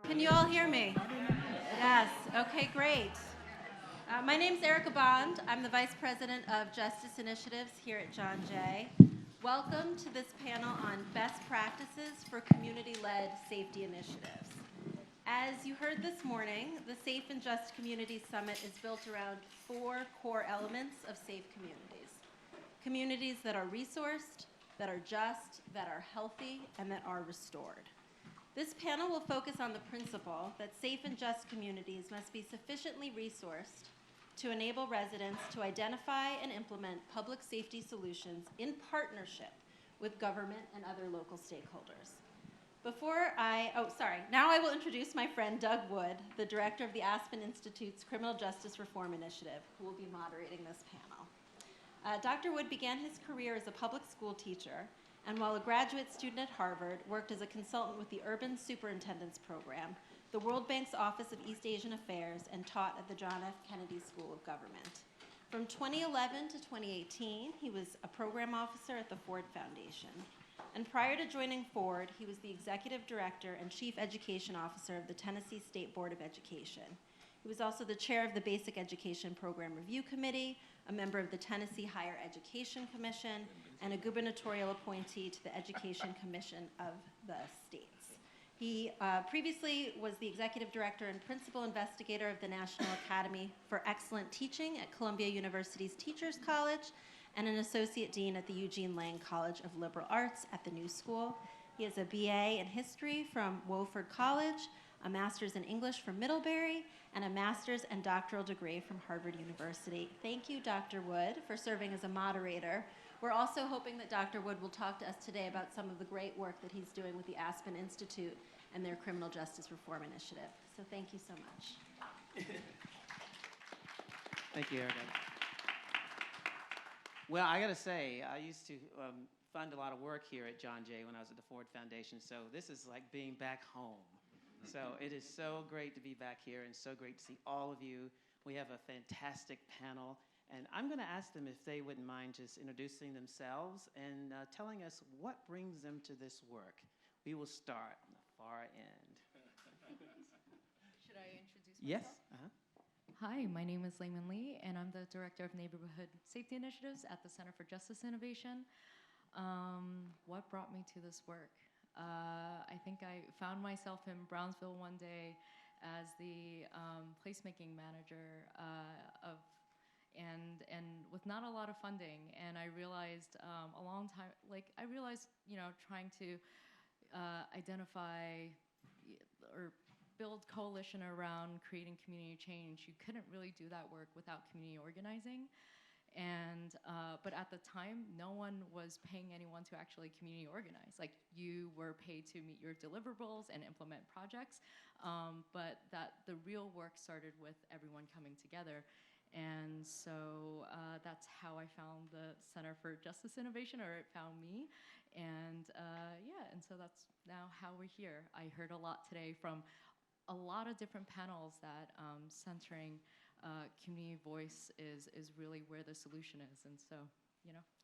Can you all hear me? Yes. Okay, great. My name's Erica Bond. I'm the Vice President of Justice Initiatives here at John Jay. Welcome to this panel on best practices for community-led safety initiatives. As you heard this morning, the Safe and Just Communities Summit is built around 4 core elements of safe communities. Communities that are resourced, that are just, that are healthy, and that are restored. This panel will focus on the principle that safe and just communities must be sufficiently resourced to enable residents to identify and implement public safety solutions in partnership with government and other local stakeholders. Now I will introduce my friend Doug Wood, the director of the Aspen Institute's Criminal Justice Reform Initiative, who will be moderating this panel. Dr. Wood began his career as a public school teacher, and while a graduate student at Harvard, worked as a consultant with the Urban Superintendent's Program, the World Bank's Office of East Asian Affairs, and taught at the John F. Kennedy School of Government. From 2011 to 2018, he was a program officer at the Ford Foundation. And prior to joining Ford, he was the executive director and chief education officer of the Tennessee State Board of Education. He was also the chair of the Basic Education Program Review Committee, a member of the Tennessee Higher Education Commission, and a gubernatorial appointee to the Education Commission of the states. He previously was the executive director and principal investigator of the National Academy for Excellent Teaching at Columbia University's Teachers College, and an associate dean at the Eugene Lang College of Liberal Arts at the New School. He has a BA in history from Wofford College, a master's in English from Middlebury, and a master's and doctoral degree from Harvard University. Thank you, Dr. Wood, for serving as a moderator. We're also hoping that Dr. Wood will talk to us today about some of the great work that he's doing with the Aspen Institute and their Criminal Justice Reform Initiative. So thank you so much. Thank you, Erica. Well, I got to say, I used to fund a lot of work here at John Jay when I was at the Ford Foundation, so this is like being back home. So it is so great to be back here and so great to see all of you. We have a fantastic panel, and I'm going to ask them if they wouldn't mind just introducing themselves and telling us what brings them to this work. We will start on the far end. Should I introduce myself? Yes. Hi, my name is Layman Lee, and I'm the Director of Neighborhood Safety Initiatives at the Center for Justice Innovation. What brought me to this work? I think I found myself in Brownsville one day as the placemaking manager and with not a lot of funding, and I realized trying to identify or build coalition around creating community change, you couldn't really do that work without community organizing. And but at the time, no one was paying anyone to actually community organize. Like, you were paid to meet your deliverables and implement projects, but that the real work started with everyone coming together. And so that's how I found the Center for Justice Innovation, or it found me. And and so that's now how we're here. I heard a lot today from a lot of different panels that centering community voice is really where the solution is. And so,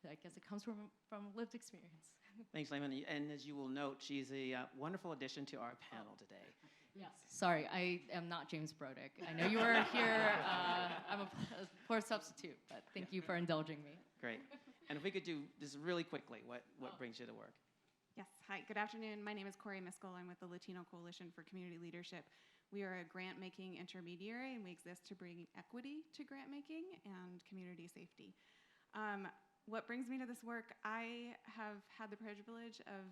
I guess it comes from lived experience. Thanks, Layman. And as you will note, she's a wonderful addition to our panel today. Yes. Sorry, I am not James Brodick. I know you were here. I'm a poor substitute, but thank you for indulging me. Great. And if we could do this really quickly, what brings you to work? Yes, hi, good afternoon. My name is Cory, Miskell. I'm with the Latino Coalition for Community Leadership. We are a grant-making intermediary, and we exist to bring equity to grant-making and community safety. What brings me to this work, I have had the privilege of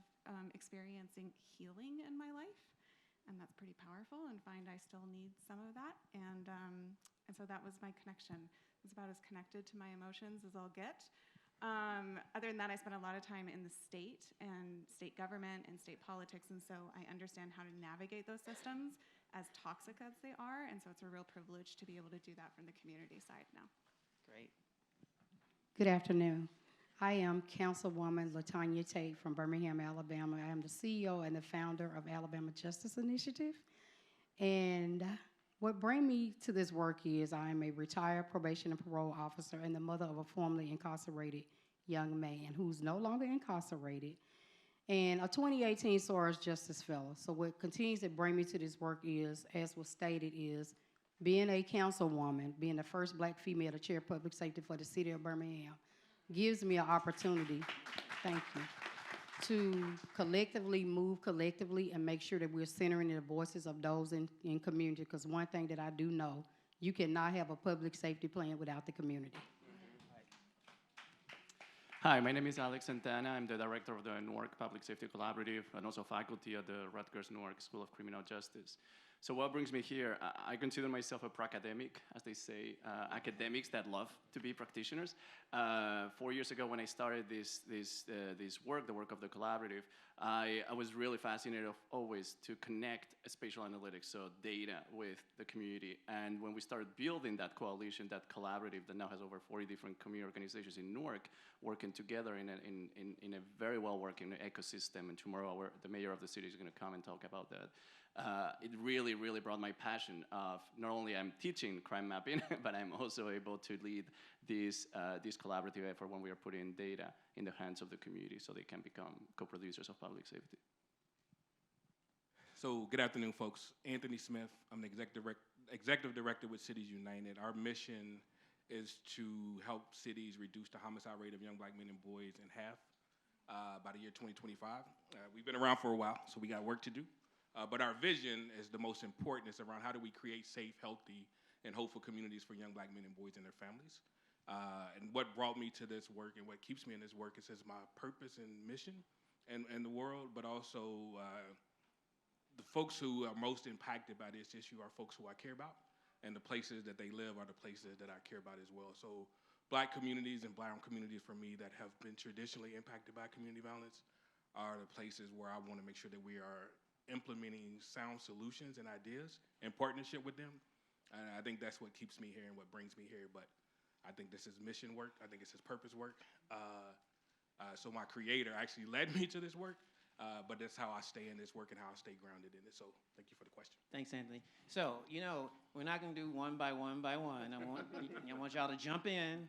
experiencing healing in my life, and that's pretty powerful, and find I still need some of that, and so that was my connection. It's about as connected to my emotions as I'll get. Other than that, I spent a lot of time in the state and state government and state politics, and so I understand how to navigate those systems, as toxic as they are, and so it's a real privilege to be able to do that from the community side now. Great. Good afternoon. I am Councilwoman LaTonya Tate from Birmingham, Alabama. I am the CEO and the founder of Alabama Justice Initiative. And what brings me to this work is I am a retired probation and parole officer and the mother of a formerly incarcerated young man who's no longer incarcerated. and a 2018 SARS Justice Fellow. So what continues to bring me to this work is, as was stated, is being a councilwoman, being the first black female to chair public safety for the city of Birmingham, gives me an opportunity, thank you, to collectively move collectively and make sure that we're centering the voices of those in community. Because one thing that I do know, you cannot have a public safety plan without the community. Hi, my name is Alex-Santana. I'm the director of the Newark Public Safety Collaborative and also faculty at the Rutgers Newark School of Criminal Justice. So what brings me here, I consider myself a pra-academic, as they say, academics that love to be practitioners. 4 years ago when I started this work, the work of the collaborative, I was really fascinated always to connect spatial analytics, so data, with the community. And when we started building that coalition, that collaborative that now has over 40 different community organizations in Newark working together in a very well-working ecosystem, and tomorrow the mayor of the city is going to come and talk about that. It really, really brought my passion of not only I'm teaching crime mapping, but I'm also able to lead this collaborative effort when we are putting data in the hands of the community so they can become co-producers of public safety. So good afternoon, folks. Anthony Smith. I'm the executive director with Cities United. Our mission is to help cities reduce the homicide rate of young black men and boys in half by the year 2025. We've been around for a while, so we got work to do. But our vision is the most important. It's around how do we create safe, healthy, and hopeful communities for young black men and boys and their families. And what brought me to this work and what keeps me in this work is my purpose and mission in the world, but also the folks who are most impacted by this issue are folks who I care about, and the places that they live are the places that I care about as well. So black communities and brown communities for me that have been traditionally impacted by community violence are the places where I want to make sure that we are implementing sound solutions and ideas in partnership with them. And I think that's what keeps me here and what brings me here. But I think this is mission work. I think it's his purpose work. So my creator actually led me to this work, but that's how I stay in this work and how I stay grounded in it. So thank you for the question. Thanks, Anthony. So, we're not going to do one by one by one. I want y'all to jump in.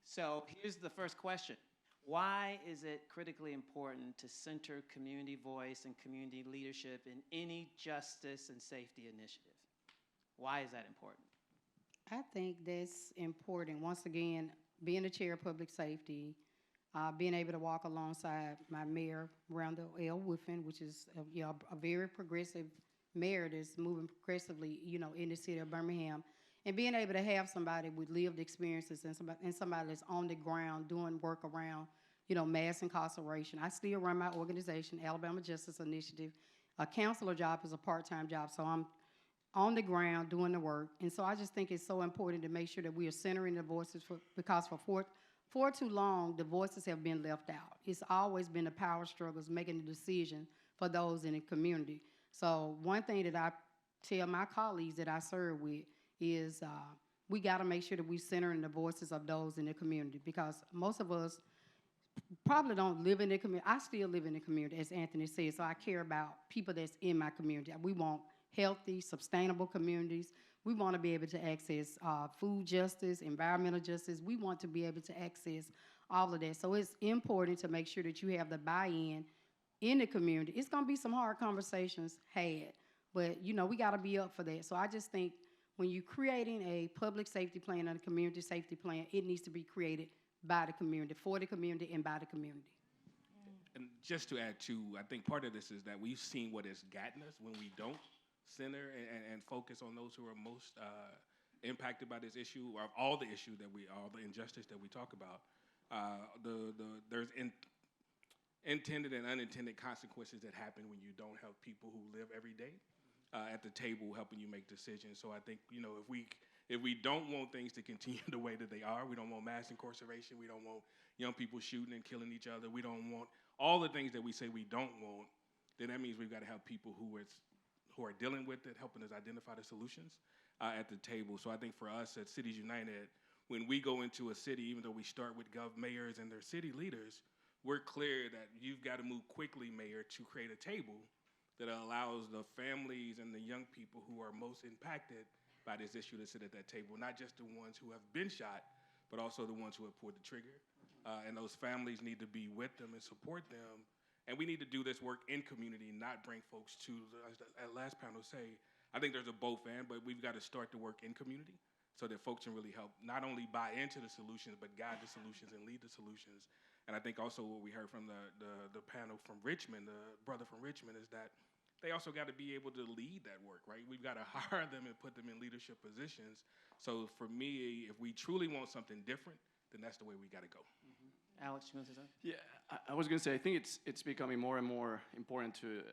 So here's the first question. Why is it critically important to center community voice and community leadership in any justice and safety initiative? Why is that important? I think that's important. Once again, being the chair of public safety, being able to walk alongside my mayor, Randall L. Woodfin, which is a very progressive mayor that's moving progressively, in the city of Birmingham, and being able to have somebody with lived experiences and somebody that's on the ground doing work around, mass incarceration. I still run my organization, Alabama Justice Initiative. A counselor job is a part-time job, so I'm on the ground doing the work. And so I just think it's so important to make sure that we are centering the voices because for too long, the voices have been left out. It's always been the power struggles making the decision for those in the community. So one thing that I tell my colleagues that I serve with is we got to make sure that we're centering the voices of those in the community, because most of us probably don't live in the community. I still live in the community, as Anthony said, so I care about people that's in my community. We want healthy, sustainable communities. We want to be able to access food justice, environmental justice. We want to be able to access all of that. So it's important to make sure that you have the buy-in in the community. It's going to be some hard conversations had, but, we got to be up for that. So I just think when you're creating a public safety plan and a community safety plan, it needs to be created by the community, for the community, and by the community. And just to add too, I think part of this is that we've seen what it's gotten us when we don't center and focus on those who are most impacted by this issue, or all the injustice that we talk about. There's intended and unintended consequences that happen when you don't have people who live every day at the table helping you make decisions. So I think, if we don't want things to continue the way that they are, we don't want mass incarceration, we don't want young people shooting and killing each other, we don't want all the things that we say we don't want, then that means we've got to have people who are dealing with it, helping us identify the solutions at the table. So I think for us at Cities United, when we go into a city, even though we start with mayors and their city leaders, we're clear that you've got to move quickly, Mayor, to create a table that allows the families and the young people who are most impacted by this issue to sit at that table, not just the ones who have been shot, but also the ones who have pulled the trigger. And those families need to be with them and support them And we need to do this work in community, not bring folks to, as the last panel say, I think there's a both and, but we've got to start the work in community so that folks can really help not only buy into the solutions, but guide the solutions and lead the solutions. And I think also what we heard from the panel from Richmond, the brother from Richmond, is that they also got to be able to lead that work, right? We've got to hire them and put them in leadership positions. So for me, if we truly want something different, then that's the way we got to go. Alex, you want to say something? Yeah, I was going to say, I think it's becoming more and more important to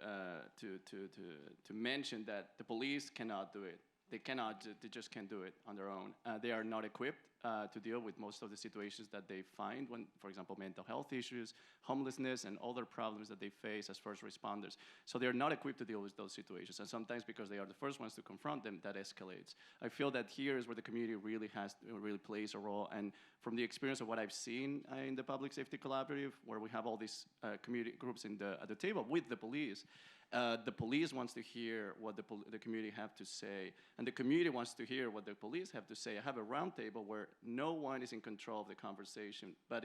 mention that the police cannot do it. They just can't do it on their own. They are not equipped to deal with most of the situations that they find when, for example, mental health issues, homelessness, and other problems that they face as first responders. So they're not equipped to deal with those situations. And sometimes because they are the first ones to confront them, that escalates. I feel that here is where the community really plays a role. And from the experience of what I've seen in the Public Safety Collaborative, where we have all these community groups at the table with the police wants to hear what the community have to say, and the community wants to hear what the police have to say. I have a round table where no one is in control of the conversation, but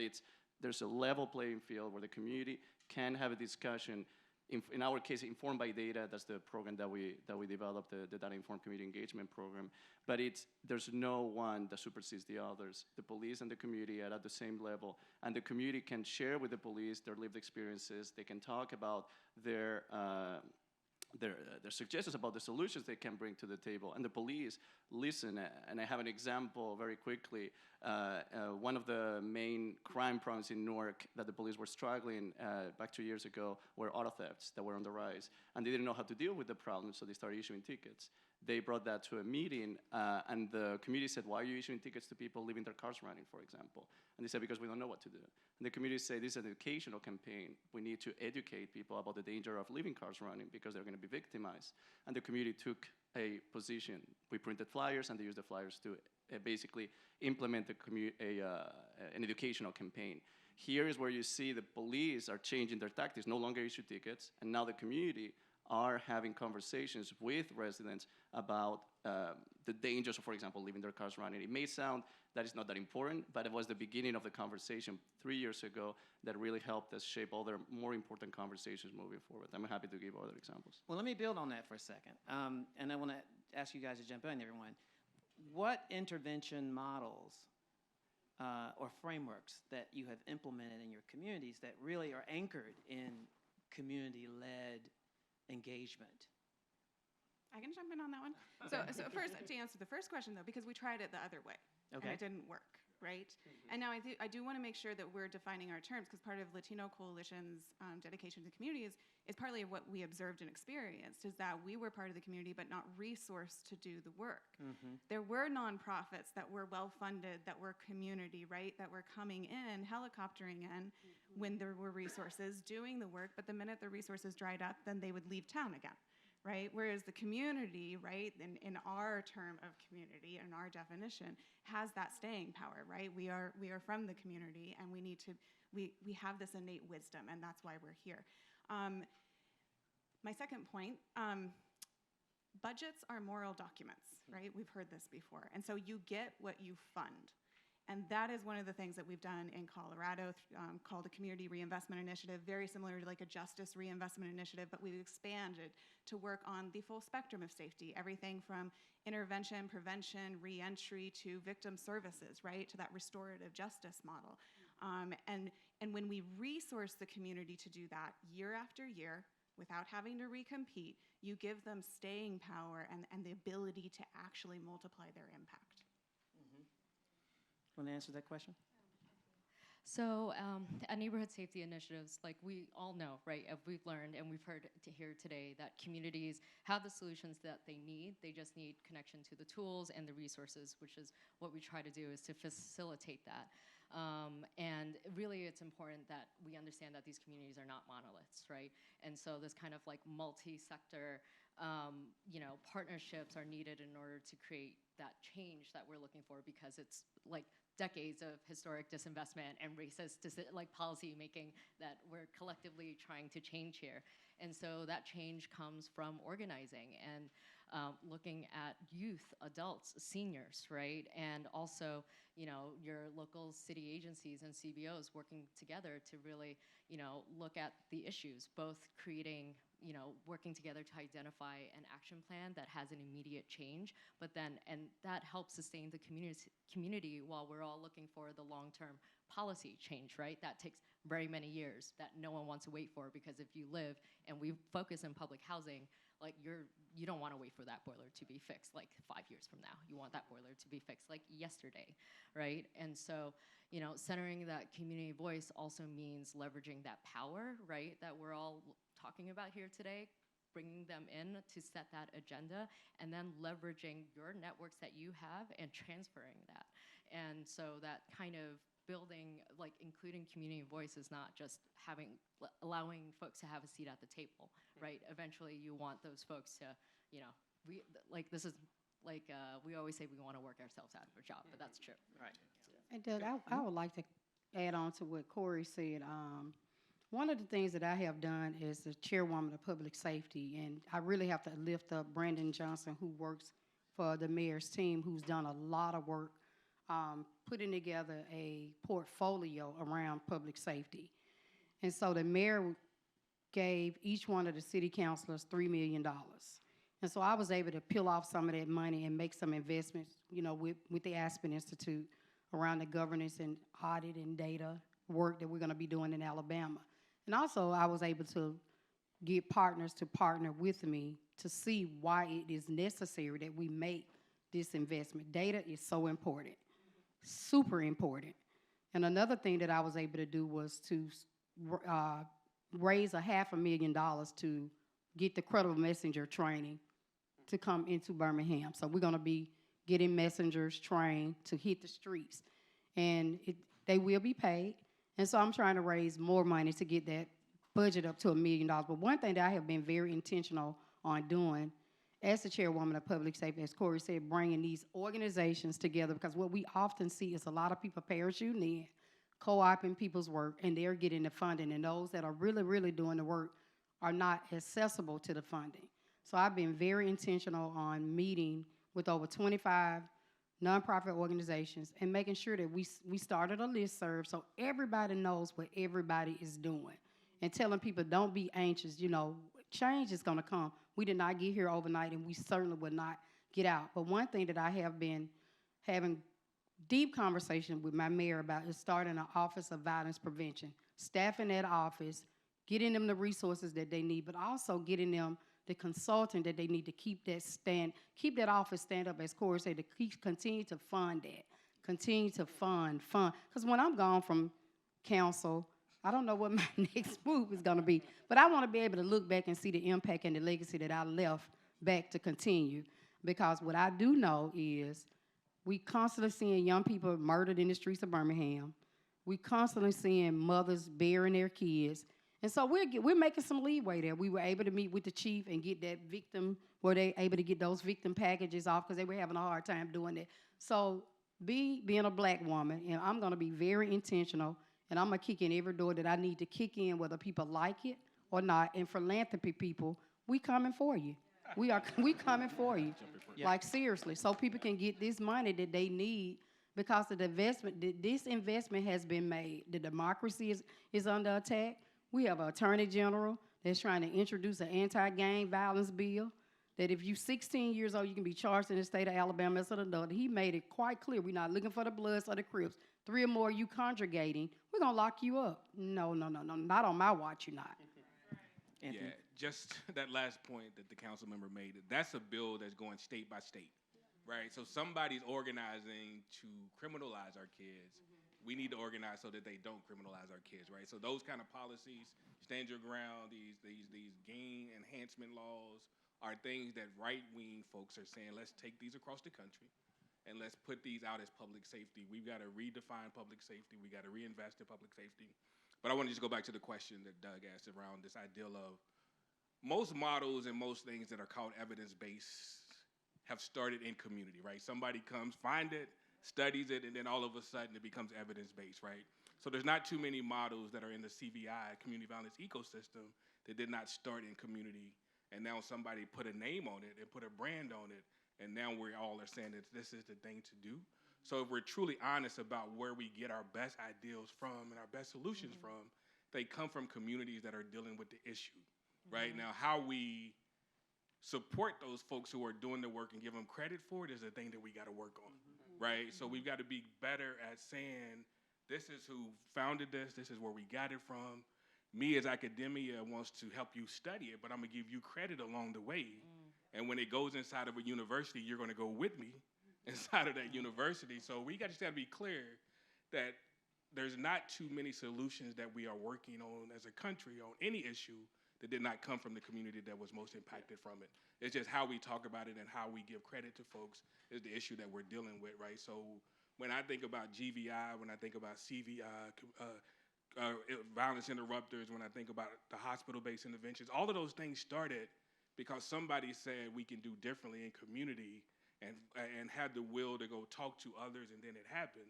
there's a level playing field where the community can have a discussion. In our case, informed by data, that's the program that we developed, the Data Informed Community Engagement Program. But there's no one that supersedes the others. The police and the community are at the same level, and the community can share with the police their lived experiences. They can talk about their suggestions about the solutions they can bring to the table, and the police listen. And I have an example very quickly. One of the main crime problems in Newark that the police were struggling back 2 years ago were auto thefts that were on the rise, and they didn't know how to deal with the problem, so they started issuing tickets. They brought that to a meeting, and the community said, "Why are you issuing tickets to people leaving their cars running, for example?" And they said, "Because we don't know what to do." And the community said, "This is an educational campaign. We need to educate people about the danger of leaving cars running because they're going to be victimized." And the community took a position. We printed flyers, and they used the flyers to basically implement an educational campaign. Here is where you see the police are changing their tactics, no longer issue tickets, and now the community are having conversations with residents about the dangers of, for example, leaving their cars running. It may sound that it's not that important, but it was the beginning of the conversation 3 years ago that really helped us shape other more important conversations moving forward. I'm happy to give other examples. Well, let me build on that for a second. And I want to ask you guys to jump in, everyone. What intervention models or frameworks that you have implemented in your communities that really are anchored in community-led engagement? I can jump in on that one. So first, to answer the first question, though, because we tried it the other way, and it didn't work, right? And now I do want to make sure that we're defining our terms, because part of Latino Coalition's dedication to the community is partly of what we observed and experienced, is that we were part of the community but not resourced to do the work. There were nonprofits that were well-funded, that were community, right, that were coming in, helicoptering in when there were resources, doing the work, but the minute the resources dried up, then they would leave town again. Right? Whereas the community, right, in our term of community, in our definition, has that staying power, right? We are from the community, and we have this innate wisdom, and that's why we're here. My second point, budgets are moral documents, right? We've heard this before. And so you get what you fund. And that is one of the things that we've done in Colorado called a Community Reinvestment Initiative, very similar to like a Justice Reinvestment Initiative, but we've expanded to work on the full spectrum of safety, everything from intervention, prevention, reentry to victim services, right, to that restorative justice model. And when we resource the community to do that year after year, without having to recompete, you give them staying power and the ability to actually multiply their impact. Want to answer that question? So at neighborhood safety initiatives, like we all know, right, we've learned and we've heard here today that communities have the solutions that they need. They just need connection to the tools and the resources, which is what we try to do, is to facilitate that. And really it's important that we understand that these communities are not monoliths, right? And so this kind of like multi-sector partnerships are needed in order to create that change that we're looking for, because it's like decades of historic disinvestment and racist policy making that we're collectively trying to change here. And so that change comes from organizing. And looking at youth, adults, seniors, right? And also, your local city agencies and CBOs working together to really, look at the issues, both creating, working together to identify an action plan that has an immediate change, but then, and that helps sustain the community while we're all looking for the long-term policy change, right? That takes very many years that no one wants to wait for, because if you live and we focus in public housing, like you don't want to wait for that boiler to be fixed like 5 years from now. You want that boiler to be fixed like yesterday, right? And so, centering that community voice also means leveraging that power, right, that we're all talking about here today, bringing them in to set that agenda, and then leveraging your networks that you have and transferring that. And so that kind of building, like including community voice is not just allowing folks to have a seat at the table, right? Eventually you want those folks to, we always say we want to work ourselves out of a job, but that's true. Right. And Doug, I would like to add on to what Cory said. One of the things that I have done as the chairwoman of public safety, and I really have to lift up Brandon Johnson, who works for the mayor's team, who's done a lot of work putting together a portfolio around public safety. And so the mayor gave each one of the city councilors $3 million. And so I was able to peel off some of that money and make some investments, with the Aspen Institute around the governance and audit and data work that we're going to be doing in Alabama. And also I was able to get partners to partner with me to see why it is necessary that we make this investment. Data is so important. Super important. And another thing that I was able to do was to raise $500,000 to get the credible messenger training to come into Birmingham. So we're going to be getting messengers trained to hit the streets. And they will be paid. And so I'm trying to raise more money to get that budget up to $1 million. But one thing that I have been very intentional on doing as the chairwoman of public safety, as Cory said, bringing these organizations together, because what we often see is a lot of people parachuting in, co-opting people's work, and they're getting the funding, and those that are really, really doing the work are not accessible to the funding. So I've been very intentional on meeting with over 25 nonprofit organizations and making sure that we started a listserv so everybody knows what everybody is doing, and telling people don't be anxious, change is going to come. We did not get here overnight, and we certainly will not get out. But one thing that I have been having deep conversation with my mayor about is starting an Office of Violence Prevention, staffing that office, getting them the resources that they need, but also getting them the consultant that they need to keep that office stand up, as Cory said, to continue to fund that, continue to fund. Because when I'm gone from council, I don't know what my next move is going to be, but I want to be able to look back and see the impact and the legacy that I left back to continue. Because what I do know is we constantly seeing young people murdered in the streets of Birmingham. We constantly seeing mothers burying their kids. And so we're making some leeway there. We were able to meet with the chief and get that victim, were they able to get those victim packages off, because they were having a hard time doing it. So being a black woman, and I'm going to be very intentional, and I'm going to kick in every door that I need to kick in, whether people like it or not. And philanthropy people, we coming for you. We coming for you. Yeah. Like, seriously, so people can get this money that they need, because of the investment, this investment has been made. The democracy is under attack. We have an attorney general that's trying to introduce an anti-gang violence bill, that if you're 16 years old, you can be charged in the state of Alabama as an adult. He made it quite clear, we're not looking for the Bloods or the Crips. 3 or more you congregating, we're going to lock you up. No, not on my watch, you're not. Yeah, just that last point that the council member made, that's a bill that's going state by state, right? So somebody's organizing to criminalize our kids. We need to organize so that they don't criminalize our kids, right? So those kind of policies, stand your ground, these gang enhancement laws are things that right-wing folks are saying, let's take these across the country and let's put these out as public safety. We've got to redefine public safety. We got to reinvest in public safety. But I want to just go back to the question that Doug asked around this idea of most models and most things that are called evidence-based have started in community, right? Somebody comes, find it, studies it, and then all of a sudden it becomes evidence-based, right? So there's not too many models that are in the CVI, community violence ecosystem, that did not start in community and now somebody put a name on it and put a brand on it, and now we all are saying that this is the thing to do. So if we're truly honest about where we get our best ideals from and our best solutions from, they come from communities that are dealing with the issue, right? Now, how we support those folks who are doing the work and give them credit for it is the thing that we got to work on, right? So we've got to be better at saying, this is who founded this is where we got it from. Me as academia wants to help you study it, but I'm gonna give you credit along the way. And when it goes inside of a university, you're gonna go with me inside of that university. So we just gotta be clear that there's not too many solutions that we are working on as a country on any issue that did not come from the community that was most impacted from it. It's just how we talk about it and how we give credit to folks is the issue that we're dealing with, right? So when I think about GVI, when I think about CVI, violence interrupters, when I think about the hospital-based interventions, all of those things started because somebody said we can do differently in community and had the will to go talk to others, and then it happened.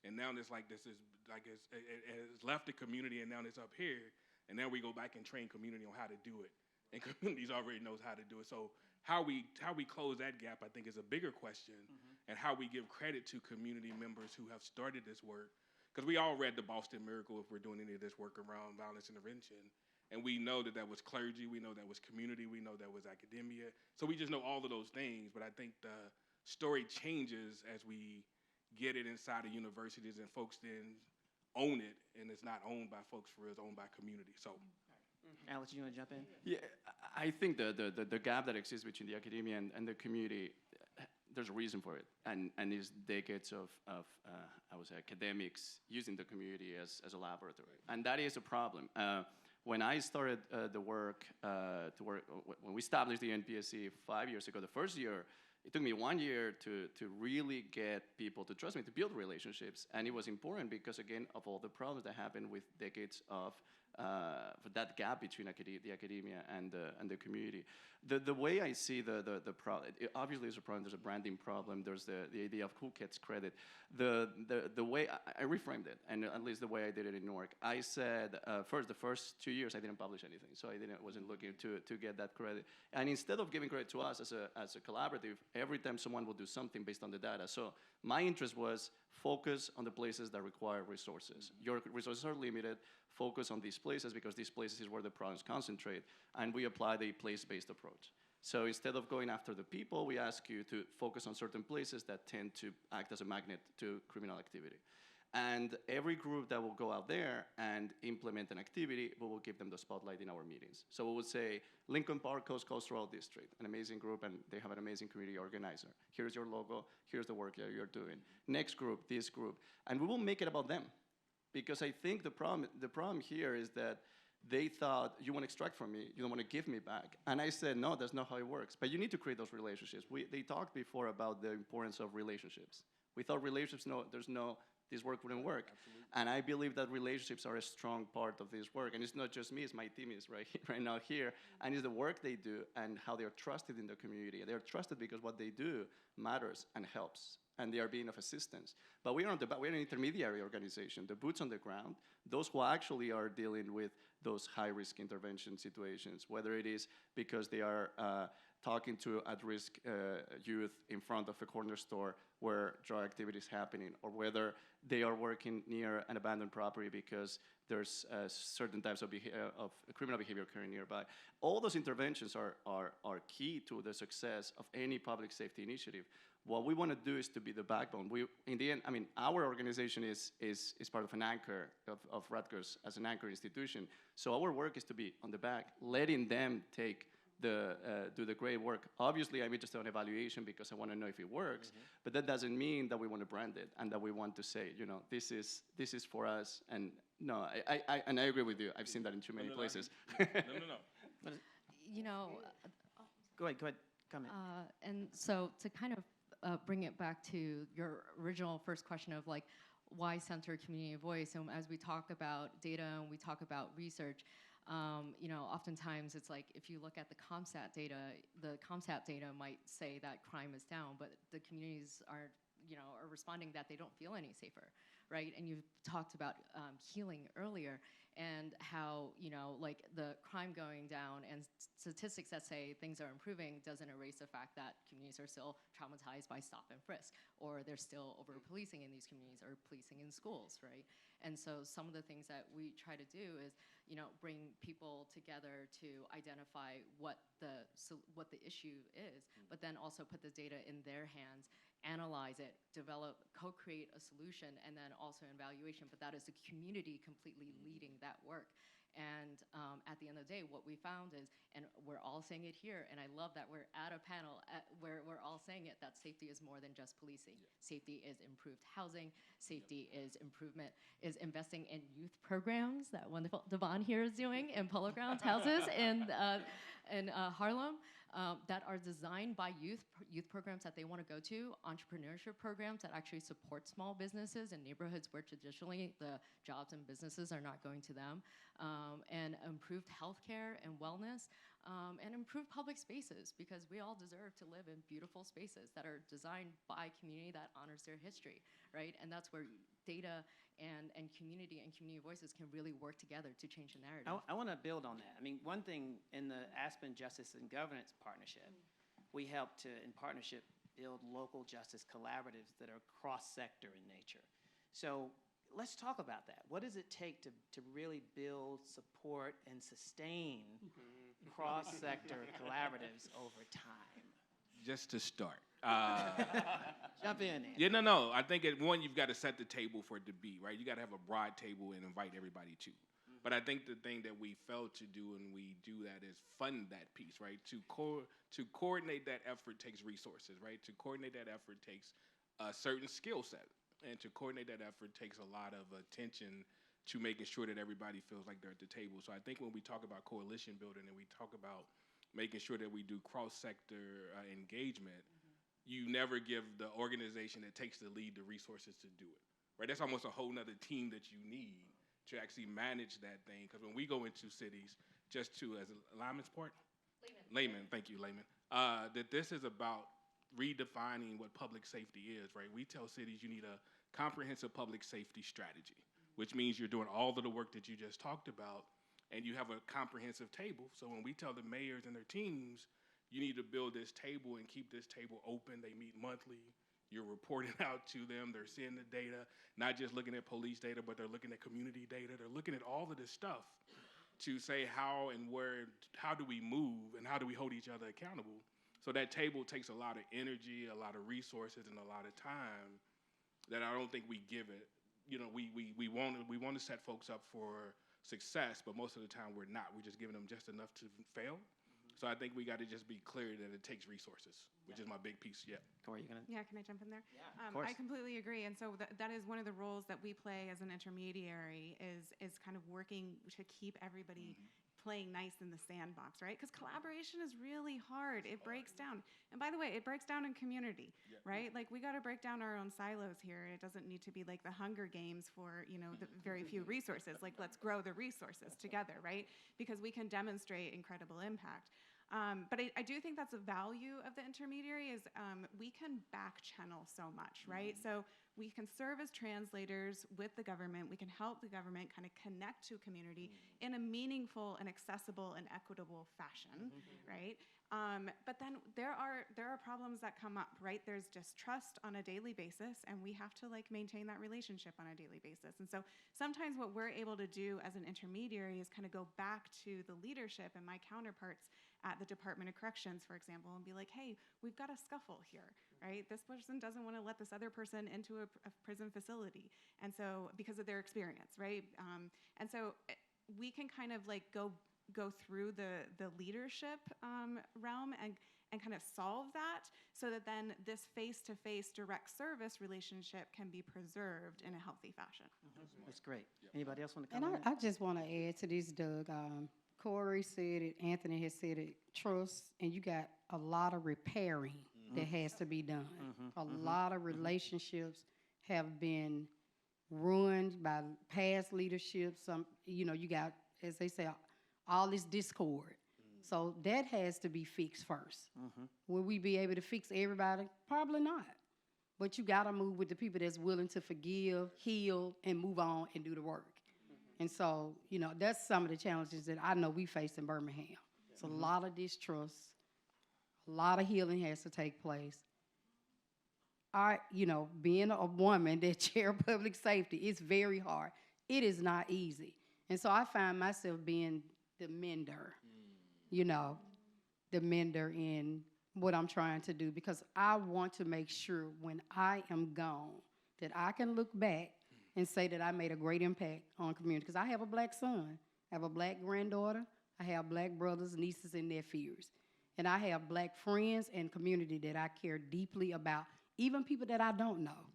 And now it's like it's left the community, and now it's up here. And then we go back and train community on how to do it. And communities already knows how to do it. So how we close that gap, I think, is a bigger question, and how we give credit to community members who have started this work. Because we all read the Boston Miracle if we're doing any of this work around violence intervention. And we know that was clergy, we know that was community, we know that was academia. So we just know all of those things. But I think the story changes as we get it inside of universities and folks then own it, and it's not owned by folks for real, it's owned by community. So, Alex, you want to jump in? Yeah, I think the gap that exists between the academia and the community, there's a reason for it, and it's decades of I would say, academics using the community as a laboratory, and that is a problem. When I started when we established the NPSC 5 years ago, the first year, it took me 1 year to really get people to trust me, to build relationships. And it was important because, again, of all the problems that happened with decades of that gap between the academia and the community. The way I see the problem, obviously there's a problem, there's a branding problem, there's the idea of who gets credit. The way I reframed it, and at least the way I did it in Newark, I said, the first 2 years I didn't publish anything, so I wasn't looking to get that credit. And instead of giving credit to us as a collaborative, every time someone will do something based on the data. So my interest was focus on the places that require resources. Your resources are limited, focus on these places because these places is where the problems concentrate, and we apply the place-based approach. So instead of going after the people, we ask you to focus on certain places that tend to act as a magnet to criminal activity. And every group that will go out there and implement an activity, we will give them the spotlight in our meetings. So we would say, Lincoln Park Coast Cultural District, an amazing group, and they have an amazing community organizer. Here's your logo, here's the work that you're doing. Next group, this group. And we will make it about them. Because I think the problem here is that they thought, you want to extract from me, you don't want to give me back. And I said, no, that's not how it works. But you need to create those relationships. They talked before about the importance of relationships. We thought relationships, this work wouldn't work. Absolutely. And I believe that relationships are a strong part of this work. And it's not just me, it's my team is right now here. And it's the work they do and how they are trusted in the community. They are trusted because what they do matters and helps. And they are being of assistance. But we're an intermediary organization, the boots on the ground, those who actually are dealing with those high-risk intervention situations, whether it is because they are talking to at-risk youth in front of a corner store where drug activity is happening, or whether they are working near an abandoned property because there's certain types of criminal behavior occurring nearby. All those interventions are key to the success of any public safety initiative. What we want to do is to be the backbone. In the end, our organization is part of an anchor of Rutgers as an anchor institution. So our work is to be on the back, letting them do the great work. Obviously, I'm interested in evaluation because I want to know if it works, but that doesn't mean that we want to brand it and that we want to say, this is for us. And no, I agree with you. I've seen that in too many places. No. Go ahead, comment. And so to kind of bring it back to your original first question of like, why center community voice? And as we talk about data and we talk about research, oftentimes it's like if you look at the CompStat data might say that crime is down, but the communities are responding that they don't feel any safer, right? And you've talked about healing earlier, and how, like the crime going down and statistics that say things are improving doesn't erase the fact that communities are still traumatized by stop and frisk, or they're still over-policing in these communities or policing in schools, right? And so some of the things that we try to do is, bring people together to identify what the issue is, but then also put the data in their hands, analyze it, develop, co-create a solution, and then also an evaluation. But that is the community completely leading that work. And at the end of the day, what we found is, and we're all saying it here, and I love that we're at a panel where we're all saying it, that safety is more than just policing. Yeah. Safety is improved housing. Safety is is investing in youth programs that wonderful Devon here is doing in Polo Grounds houses in Harlem. That are designed by youth programs that they want to go to, entrepreneurship programs that actually support small businesses in neighborhoods where traditionally the jobs and businesses are not going to them, and improved healthcare and wellness, and improved public spaces, because we all deserve to live in beautiful spaces that are designed by community that honors their history, right? And that's where data and community voices can really work together to change the narrative. I want to build on that. I mean, one thing in the Aspen Justice and Governance Partnership, we help to, in partnership, build local justice collaboratives that are cross-sector in nature. So let's talk about that. What does it take to really build, support, and sustain cross-sector collaboratives over time? Just to start. Jump in. Yeah, no. I think you've got to set the table for it to be, right? You got to have a broad table and invite everybody to. But I think the thing that we fail to do, and we do that, is fund that piece, right? To coordinate that effort takes resources, right? To coordinate that effort takes a certain skill set. And to coordinate that effort takes a lot of attention to making sure that everybody feels like they're at the table. So I think when we talk about coalition building and we talk about making sure that we do cross-sector engagement, you never give the organization that takes the lead the resources to do it, right? That's almost a whole nother team that you need to actually manage that thing. Because when we go into cities, just to, as a layman's part? Layman, thank you, layman. That this is about redefining what public safety is, right? We tell cities you need a comprehensive public safety strategy, which means you're doing all of the work that you just talked about, and you have a comprehensive table. So when we tell the mayors and their teams, you need to build this table and keep this table open. They meet monthly. You're reporting out to them. They're seeing the data, not just looking at police data, but they're looking at community data. They're looking at all of this stuff to say how and where, how do we move, and how do we hold each other accountable. So that table takes a lot of energy, a lot of resources, and a lot of time that I don't think we give it. We want to set folks up for success, but most of the time we're not. We're just giving them just enough to fail. So I think we got to just be clear that it takes resources, which is my big piece. Yeah. Cory, you gonna? Yeah, can I jump in there? Yeah, of course. I completely agree, and so that is one of the roles that we play as an intermediary is kind of working to keep everybody playing nice in the sandbox, right? Because collaboration is really hard. It breaks down. And by the way, it breaks down in community, right? Like, we got to break down our own silos here. It doesn't need to be like the Hunger Games for, the very few resources. Like, let's grow the resources together, right? Because we can demonstrate incredible impact. But I do think that's a value of the intermediary is we can back channel so much, right? So we can serve as translators with the government. We can help the government kind of connect to community in a meaningful and accessible and equitable fashion, right? But then there are problems that come up, right? There's distrust on a daily basis, and we have to maintain that relationship on a daily basis. And so sometimes what we're able to do as an intermediary is kind of go back to the leadership and my counterparts at the Department of Corrections, for example, and be like, hey, we've got a scuffle here, right? This person doesn't want to let this other person into a prison facility, and so because of their experience, right? And so we can kind of go through the leadership realm and kind of solve that so that then this face-to-face direct service relationship can be preserved in a healthy fashion. That's great. Anybody else want to come And in? I just want to add to this, Doug. Cory said it, Anthony has said it, trust, and you got a lot of repairing that has to be done. A lot of relationships have been ruined by past leadership. Some, you got, as they say, all this discord. So that has to be fixed first. Will we be able to fix everybody? Probably not. But you got to move with the people that's willing to forgive, heal, and move on and do the work. And so, you know, that's some of the challenges that I know we face in Birmingham. It's a lot of distrust, a lot of healing has to take place. You know, being a woman that chair public safety, it's very hard. It is not easy. And so I find myself being the mender, you know, the mender in what I'm trying to do, because I want to make sure when I am gone that I can look back and say that I made a great impact on community. Because I have a black son, I have a black granddaughter, I have black brothers, nieces, and nephews. And I have black friends and community that I care deeply about, even people that I don't know.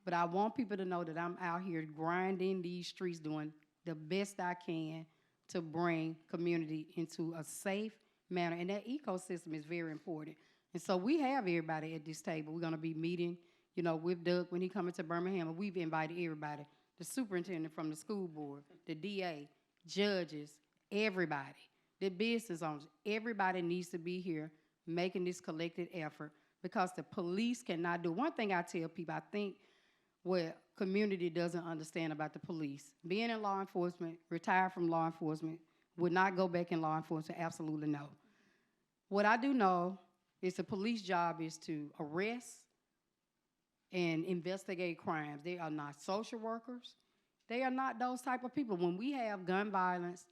But I want people to know that I'm out here grinding these streets, doing the best I can to bring community into a safe manner. And that ecosystem is very important. And so we have everybody at this table. We're going to be meeting, you know, with Doug when he comes to Birmingham. And we've invited everybody, the superintendent from the school board, the DA, judges, everybody, the business owners. Everybody needs to be here making this collective effort, because the police cannot do. One thing I tell people, I think what community doesn't understand about the police, being in law enforcement, retired from law enforcement, would not go back in law enforcement, absolutely no. What I do know is the police job is to arrest and investigate crimes. They are not social workers. They are not those type of people. When we have gun violence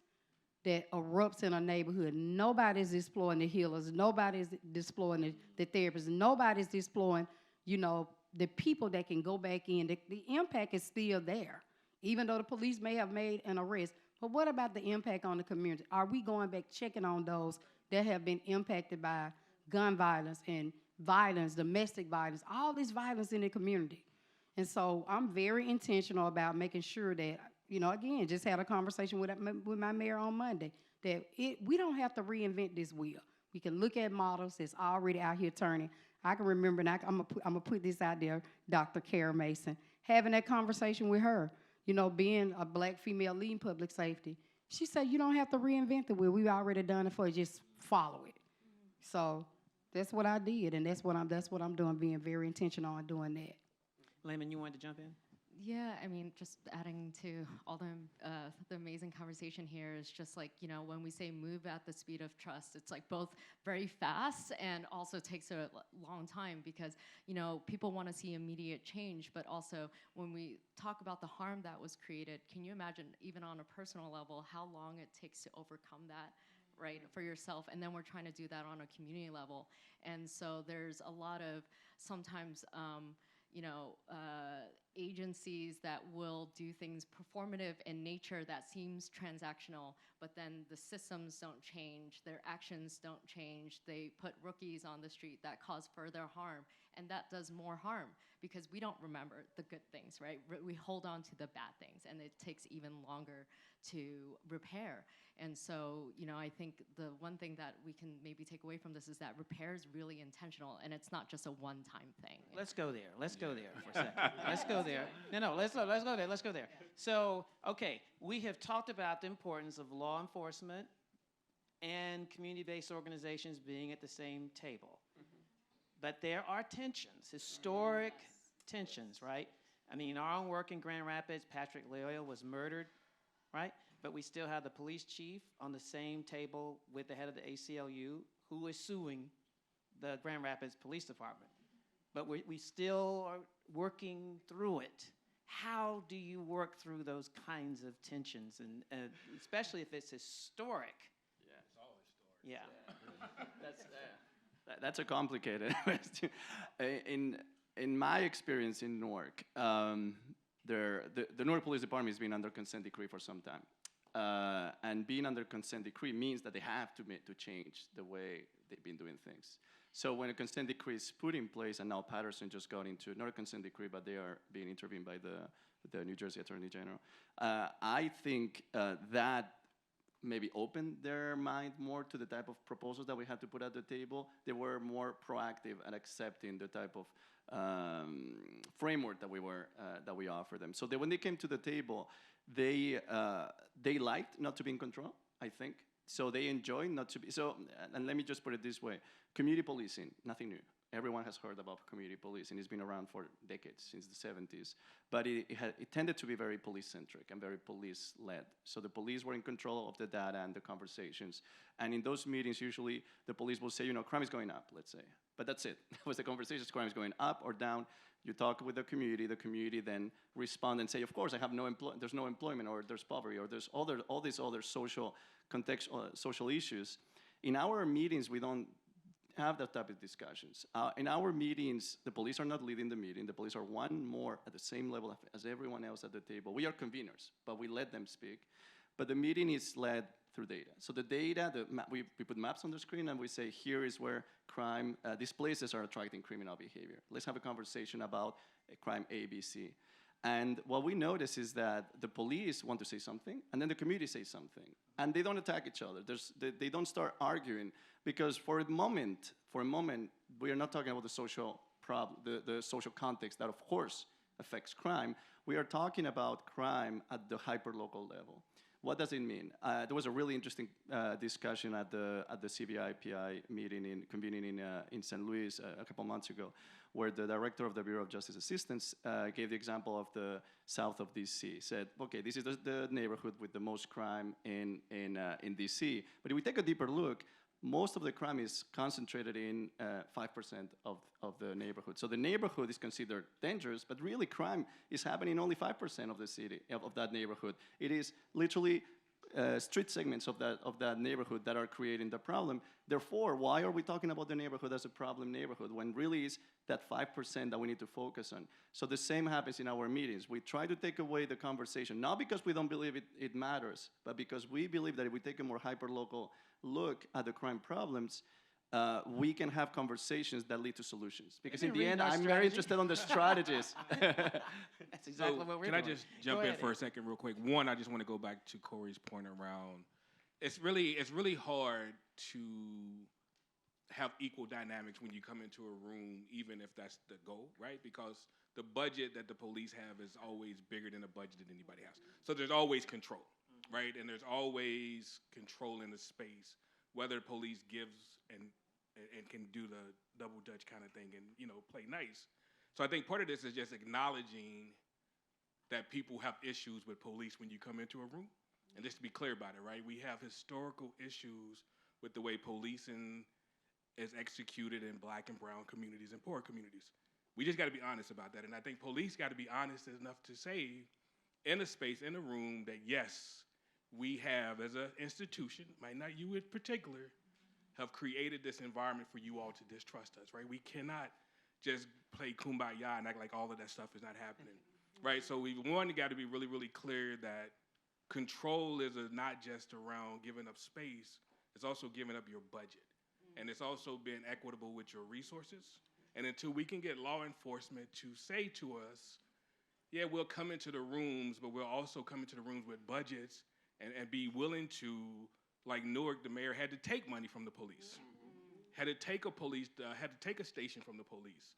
that erupts in a neighborhood, nobody's deploying the healers, nobody's deploying the therapists, nobody's deploying, you know, the people that can go back in. The impact is still there, even though the police may have made an arrest. But what about the impact on the community? Are we going back checking on those that have been impacted by gun violence and violence, domestic violence, all this violence in the community? And so I'm very intentional about making sure that, you know, again, just had a conversation with my mayor on Monday, that we don't have to reinvent this wheel. We can look at models that's already out here turning. I can remember, and I'm gonna put this out there, Dr. Kara Mason, having that conversation with her, you know, being a black female leading public safety. She said, you don't have to reinvent the wheel. We've already done it for you, just follow it. So that's what I did, and that's what I'm doing, being very intentional on doing that. Layman, you wanted to jump in? Yeah, I mean, just adding to all the amazing conversation here is just like, you know, when we say move at the speed of trust, it's like both very fast and also takes a long time, because, you know, people want to see immediate change, but also when we talk about the harm that was created, can you imagine, even on a personal level, how long it takes to overcome that, right, for yourself? And then we're trying to do that on a community level. And so there's a lot of sometimes, you know, agencies that will do things performative in nature that seems transactional, but then the systems don't change, their actions don't change. They put rookies on the street that cause further harm, and that does more harm because we don't remember the good things, right? We hold on to the bad things, and it takes even longer to repair. And so, you know, I think the one thing that we can maybe take away from this is that repair is really intentional, and it's not just a one-time thing. Let's go there. Let's go there for a second. Let's go there. No, let's go there. Let's go there. So, okay, we have talked about the importance of law enforcement and community-based organizations being at the same table. But there are tensions, historic tensions, right? I mean, our own work in Grand Rapids, Patrick Loyola was murdered, right? But we still have the police chief on the same table with the head of the ACLU, who is suing the Grand Rapids Police Department. But we still are working through it. How do you work through those kinds of tensions, and especially if it's historic? Yeah, it's all historic. Yeah. That's a complicated question. In my experience in Newark, the Newark Police Department has been under consent decree for some time. And being under consent decree means that they have to change the way they've been doing things. So when a consent decree is put in place, and now Patterson just got into not a consent decree, but they are being intervened by the New Jersey Attorney General, I think that maybe opened their mind more to the type of proposals that we had to put at the table. They were more proactive at accepting the type of framework that we offered them. So when they came to the table, they liked not to be in control, I think. So they enjoy not to be. So, and let me just put it this way. Community policing, nothing new. everyone has heard about community policing. It's been around for decades, since the 70s. But it tended to be very police-centric and very police-led. So the police were in control of the data and the conversations. And in those meetings, usually the police will say, crime is going up, let's say. But that's it. That was the conversation. Crime is going up or down. You talk with the community then respond and say, of course, there's no employment, or there's poverty, or there's all these other social context, social issues. In our meetings, we don't have that type of discussions. In our meetings, the police are not leading the meeting. The police are one more at the same level as everyone else at the table. We are conveners, but we let them speak. But the meeting is led through data. So the data, we put maps on the screen and we say, here is where crime, these places are attracting criminal behavior. Let's have a conversation about crime A, B, C. And what we notice is that the police want to say something, and then the community says something. And they don't attack each other. They don't start arguing, because for a moment, we are not talking about the social problem, the social context that, of course, affects crime. We are talking about crime at the hyperlocal level. What does it mean? There was a really interesting discussion at the CBI-PI meeting convening in St. Louis a couple months ago, where the director of the Bureau of Justice Assistance gave the example of the south of DC. Said, okay, this is the neighborhood with the most crime in DC. But if we take a deeper look, most of the crime is concentrated in 5% of the neighborhood. So the neighborhood is considered dangerous, but really crime is happening in only 5% of the city, of that neighborhood. It is literally street segments of that neighborhood that are creating the problem. Therefore, why are we talking about the neighborhood as a problem neighborhood when really is that 5% that we need to focus on? So the same happens in our meetings. We try to take away the conversation, not because we don't believe it matters, but because we believe that if we take a more hyperlocal look at the crime problems, we can have conversations that lead to solutions. Because in the end, I'm very interested on the strategies. That's exactly what we're doing. Can I just jump in for a second real quick? One, I just want to go back to Cory's point around, it's really hard to have equal dynamics when you come into a room, even if that's the goal, right? Because the budget that the police have is always bigger than the budget that anybody has. So there's always control, right? And there's always control in the space, whether police gives and can do the double dutch kind of thing and, play nice. So I think part of this is just acknowledging that people have issues with police when you come into a room. And just to be clear about it, right? We have historical issues with the way policing is executed in Black and brown communities and poor communities. We just got to be honest about that. And I think police got to be honest enough to say in a space, in a room, that yes, we have, as an institution, might not you in particular, have created this environment for you all to distrust us, right? We cannot just play kumbaya and act like all of that stuff is not happening, right? So we got to be really, really clear that control is not just around giving up space, it's also giving up your budget. And it's also being equitable with your resources. And until we can get law enforcement to say to us, yeah, we'll come into the rooms, but we'll also come into the rooms with budgets and be willing to, like Newark, the mayor had to take money from the police, had to take a station from the police,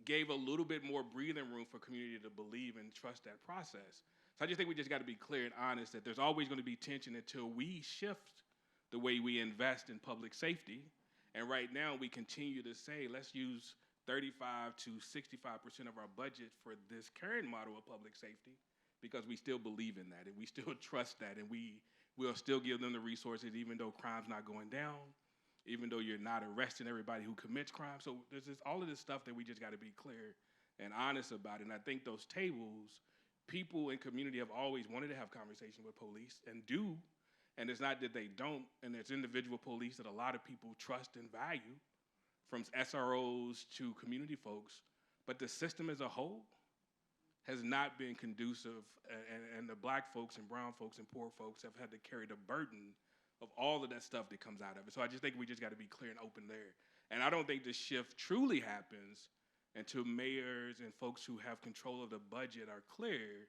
gave a little bit more breathing room for community to believe and trust that process. So I just think we just got to be clear and honest that there's always going to be tension until we shift the way we invest in public safety. And right now we continue to say, let's use 35 to 65% of our budget for this current model of public safety, because we still believe in that and we still trust that, and we'll still give them the resources even though crime's not going down, even though you're not arresting everybody who commits crime. So there's all of this stuff that we just got to be clear and honest about. And I think those tables, people in community have always wanted to have conversation with police and do. And it's not that they don't, and there's individual police that a lot of people trust and value, from SROs to community folks, but the system as a whole has not been conducive, and the Black folks and brown folks and poor folks have had to carry the burden of all of that stuff that comes out of it. So I just think we just got to be clear and open there. And I don't think the shift truly happens until mayors and folks who have control of the budget are clear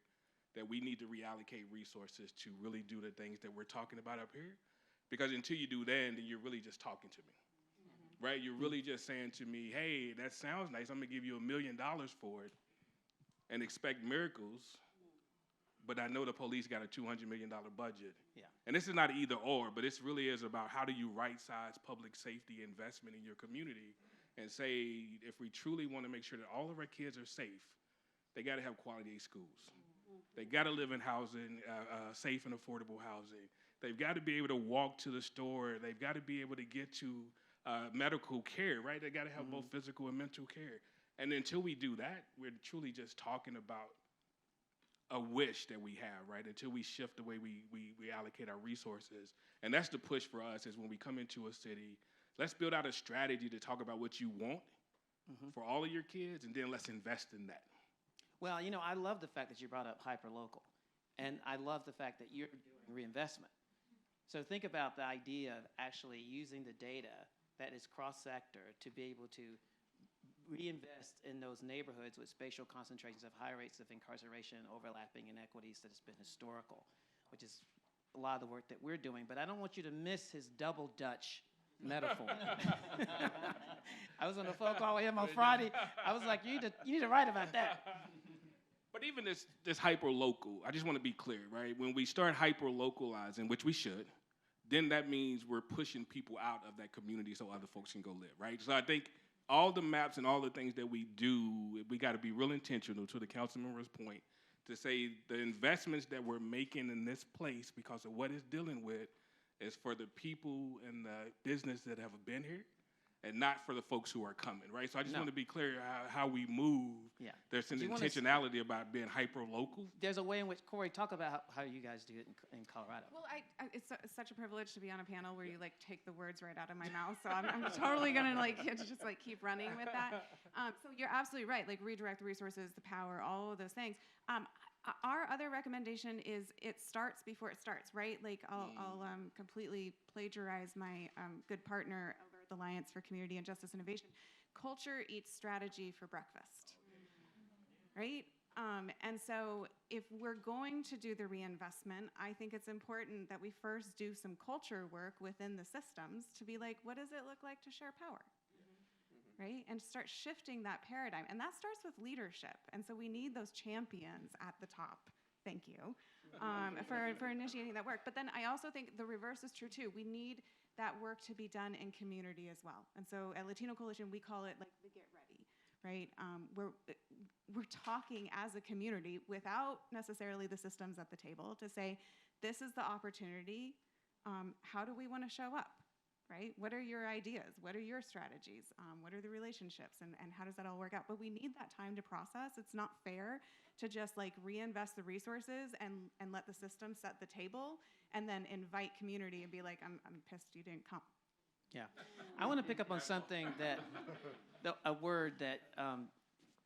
that we need to reallocate resources to really do the things that we're talking about up here. Because until you do that, then you're really just talking to me, right? You're really just saying to me, hey, that sounds nice. I'm gonna give you $1 million for it and expect miracles, but I know the police got a $200 million budget. Yeah. And this is not either or, but this really is about how do you right-size public safety investment in your community and say, if we truly want to make sure that all of our kids are safe, they got to have quality schools. They got to live in housing, safe and affordable housing. They've got to be able to walk to the store. They've got to be able to get to medical care, right? They got to have both physical and mental care. And until we do that, we're truly just talking about a wish that we have, right? Until we shift the way we allocate our resources. And that's the push for us, is when we come into a city, let's build out a strategy to talk about what you want for all of your kids, and then let's invest in that. Well, you know, I love the fact that you brought up hyperlocal, and I love the fact that you're doing reinvestment. So think about the idea of actually using the data that is cross-sector to be able to reinvest in those neighborhoods with spatial concentrations of high rates of incarceration, overlapping inequities that has been historical, which is a lot of the work that we're doing. But I don't want you to miss his double Dutch metaphor. I was on the phone call with him on Friday. I was like, you need to write about that. But even this hyper-local, I just want to be clear, right? When we start hyper-localizing, which we should, then that means we're pushing people out of that community so other folks can go live, right? So I think all the maps and all the things that we do, we got to be real intentional, to the Councilmember's point, to say the investments that we're making in this place, because of what it's dealing with, is for the people and the business that have been here, and not for the folks who are coming, right? So I just want to be clear how we move. Yeah. There's an intentionality about being hyper-local. There's a way in which, Cory, talk about how you guys do it in Colorado. Well, it's such a privilege to be on a panel where you take the words right out of my mouth. So I'm totally gonna just keep running with that. So you're absolutely right. Redirect the resources, the power, all of those things. Our other recommendation is it starts before it starts, right? I'll completely plagiarize my good partner, the Alliance for Community and Justice Innovation. Culture eats strategy for breakfast, right? And so if we're going to do the reinvestment, I think it's important that we first do some culture work within the systems to be like, what does it look like to share power? Right? And start shifting that paradigm. And that starts with leadership. And so we need those champions at the top. Thank you for initiating that work. But then I also think the reverse is true too. We need that work to be done in community as well. And so at Latino Coalition, we call it the get ready, right? We're talking as a community without necessarily the systems at the table to say, this is the opportunity. How do we want to show up? Right? What are your ideas? What are your strategies? What are the relationships? And how does that all work out? But we need that time to process. It's not fair to just reinvest the resources and let the system set the table and then invite community and be like, I'm pissed you didn't come. Yeah. I want to pick up on something a word that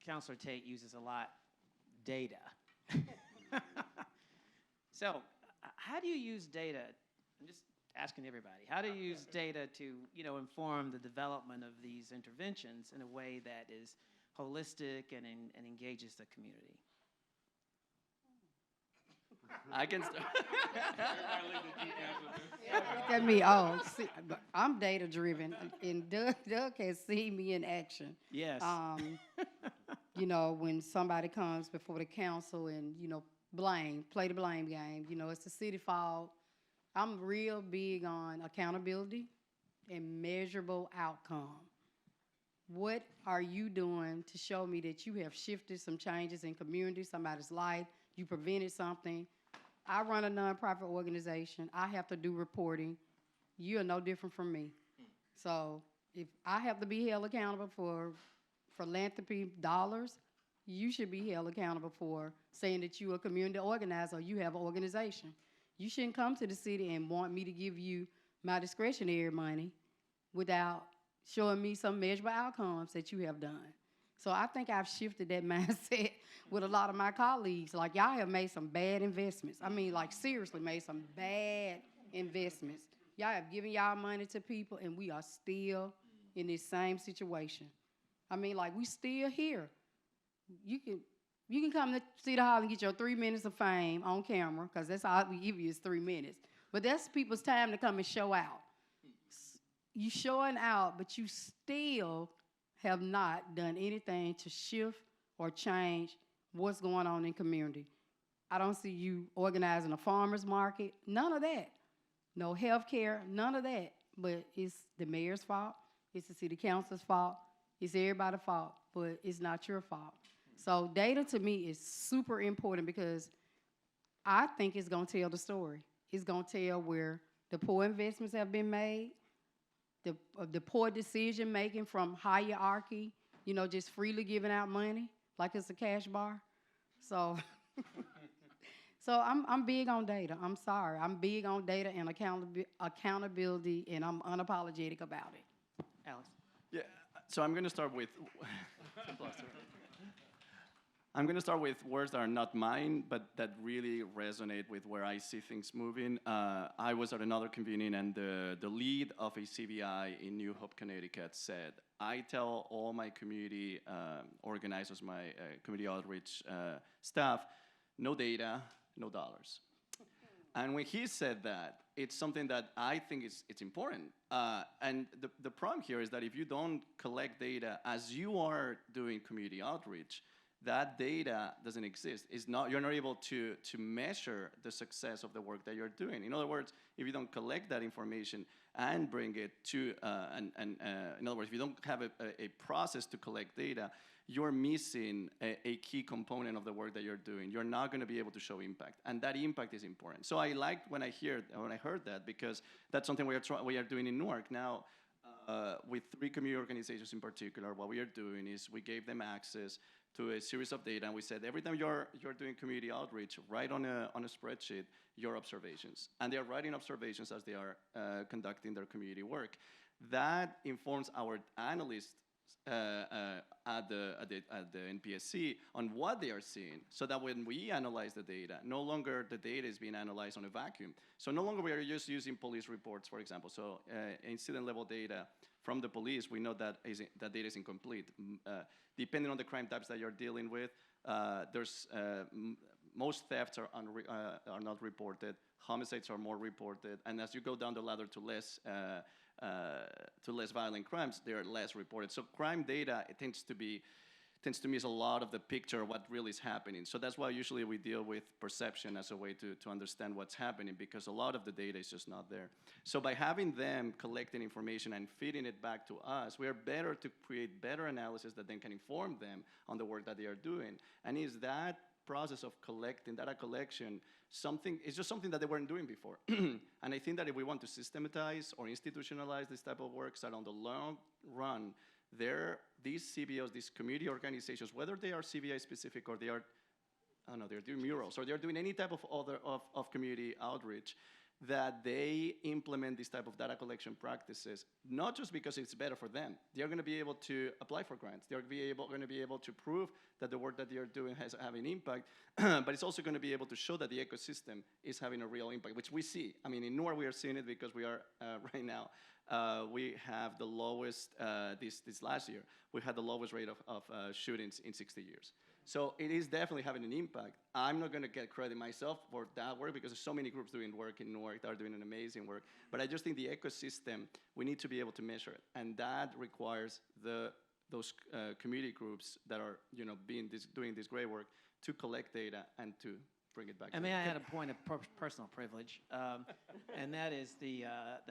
Councilor Tate uses a lot, data. So how do you use data? I'm just asking everybody, how do you use data to, inform the development of these interventions in a way that is holistic and engages the community? I can start. Look at me. Oh, see, I'm data driven, and Doug has seen me in action. Yes. When somebody comes before the council and play the blame game. It's the city fault. I'm real big on accountability and measurable outcome. What are you doing to show me that you have shifted some changes in community, somebody's life, you prevented something? I run a nonprofit organization. I have to do reporting. You are no different from me. So if I have to be held accountable for philanthropy dollars, you should be held accountable for saying that you're a community organizer or you have an organization. You shouldn't come to the city and want me to give you my discretionary money without showing me some measurable outcomes that you have done. So I think I've shifted that mindset with a lot of my colleagues. Y'all have made some bad investments. Seriously made some bad investments. Y'all have given y'all money to people, and we are still in this same situation. We still here. You can come to City Hall and get your 3 minutes of fame on camera, because that's all we give you is 3 minutes. But that's people's time to come and show out. You showing out, but you still have not done anything to shift or change what's going on in community. I don't see you organizing a farmer's market, none of that. No health care, none of that. But it's the mayor's fault, it's the city council's fault, It's everybody's fault, but it's not your fault. So data to me is super important because I think it's going to tell the story. It's going to tell where the poor investments have been made, the poor decision making from hierarchy, just freely giving out money like it's a cash bar. So, so I'm big on data. I'm sorry. I'm big on data and accountability, and I'm unapologetic about it. Alex. Yeah, so I'm going to start with words that are not mine, but that really resonate with where I see things moving. I was at another convening, and the lead of a CBI in New Hope, Connecticut said, I tell all my community organizers, my community outreach staff, no data, no dollars. And when he said that, it's something that I think it's important. And the problem here is that if you don't collect data as you are doing community outreach, that data doesn't exist. You're not able to measure the success of the work that you're doing. In other words, if you don't collect that information and bring it to, in other words, if you don't have a process to collect data, you're missing a key component of the work that you're doing. You're not going to be able to show impact, and that impact is important. So I liked when I heard that, because that's something we are doing in Newark now. With 3 community organizations in particular, what we are doing is we gave them access to a series of data, and we said every time you're doing community outreach, write on a spreadsheet your observations, and they are writing observations as they are conducting their community work. That informs our analysts at the NPSC on what they are seeing, so that when we analyze the data, no longer the data is being analyzed on a vacuum. So no longer we are just using police reports, for example. So incident level data from the police, we know that that data is incomplete. Depending on the crime types that you're dealing with, most thefts are not reported. Homicides are more reported, and as you go down the ladder to less violent crimes, they are less reported. So crime data, it tends to miss a lot of the picture of what really is happening. So that's why usually we deal with perception as a way to understand what's happening, because a lot of the data is just not there. So by having them collecting information and feeding it back to us, we are better to create better analysis that then can inform them on the work that they are doing. And is that process of collecting, data collection, it's just something that they weren't doing before. And I think that if we want to systematize or institutionalize this type of work, so that on the long run, these CBOs, these community organizations, whether they are CBI specific or they're doing murals or they're doing any type of community outreach, that they implement this type of data collection practices, not just because it's better for them. They're going to be able to apply for grants. They're going to be able to prove that the work that they're doing has having impact, but it's also going to be able to show that the ecosystem is having a real impact, which we see. I mean, in Newark, we are seeing it because we are, right now, we have the lowest, this last year, we had the lowest rate of shootings in 60 years. So it is definitely having an impact. I'm not going to get credit myself for that work, because there's so many groups doing work in Newark that are doing an amazing work. But I just think the ecosystem, we need to be able to measure it. And that requires those community groups that are doing this great work to collect data and to bring it back. And may I add a point of personal privilege, and that is the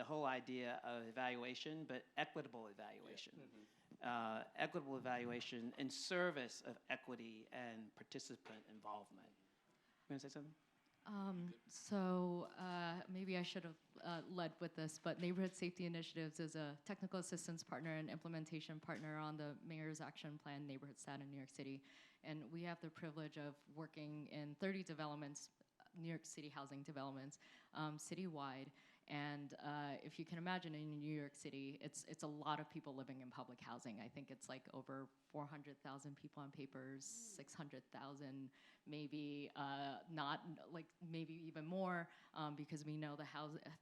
whole idea of evaluation, but equitable evaluation. Mm-hmm. Equitable evaluation in service of equity and participant involvement. You want to say something? Maybe I should have led with this, but Neighborhood Safety Initiatives is a technical assistance partner and implementation partner on the Mayor's Action Plan Neighborhood Stat in New York City. And we have the privilege of working in 30 developments, New York City housing developments, citywide. And if you can imagine, in New York City, it's a lot of people living in public housing. I think it's like over 400,000 people on papers, 600,000 maybe, not like maybe even more, because we know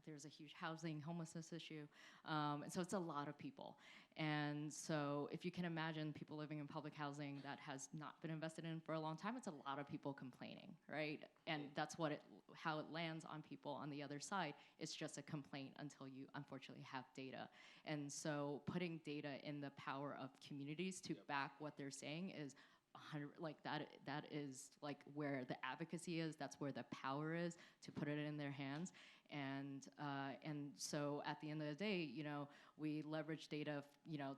there's a huge housing homelessness issue. And so it's a lot of people. And so if you can imagine people living in public housing that has not been invested in for a long time, it's a lot of people complaining, right? And that's how it lands on people on the other side. It's just a complaint until you unfortunately have data. And so putting data in the power of communities to back what they're saying is that is like where the advocacy is. That's where the power is, to put it in their hands. And so at the end of the day, we leverage data,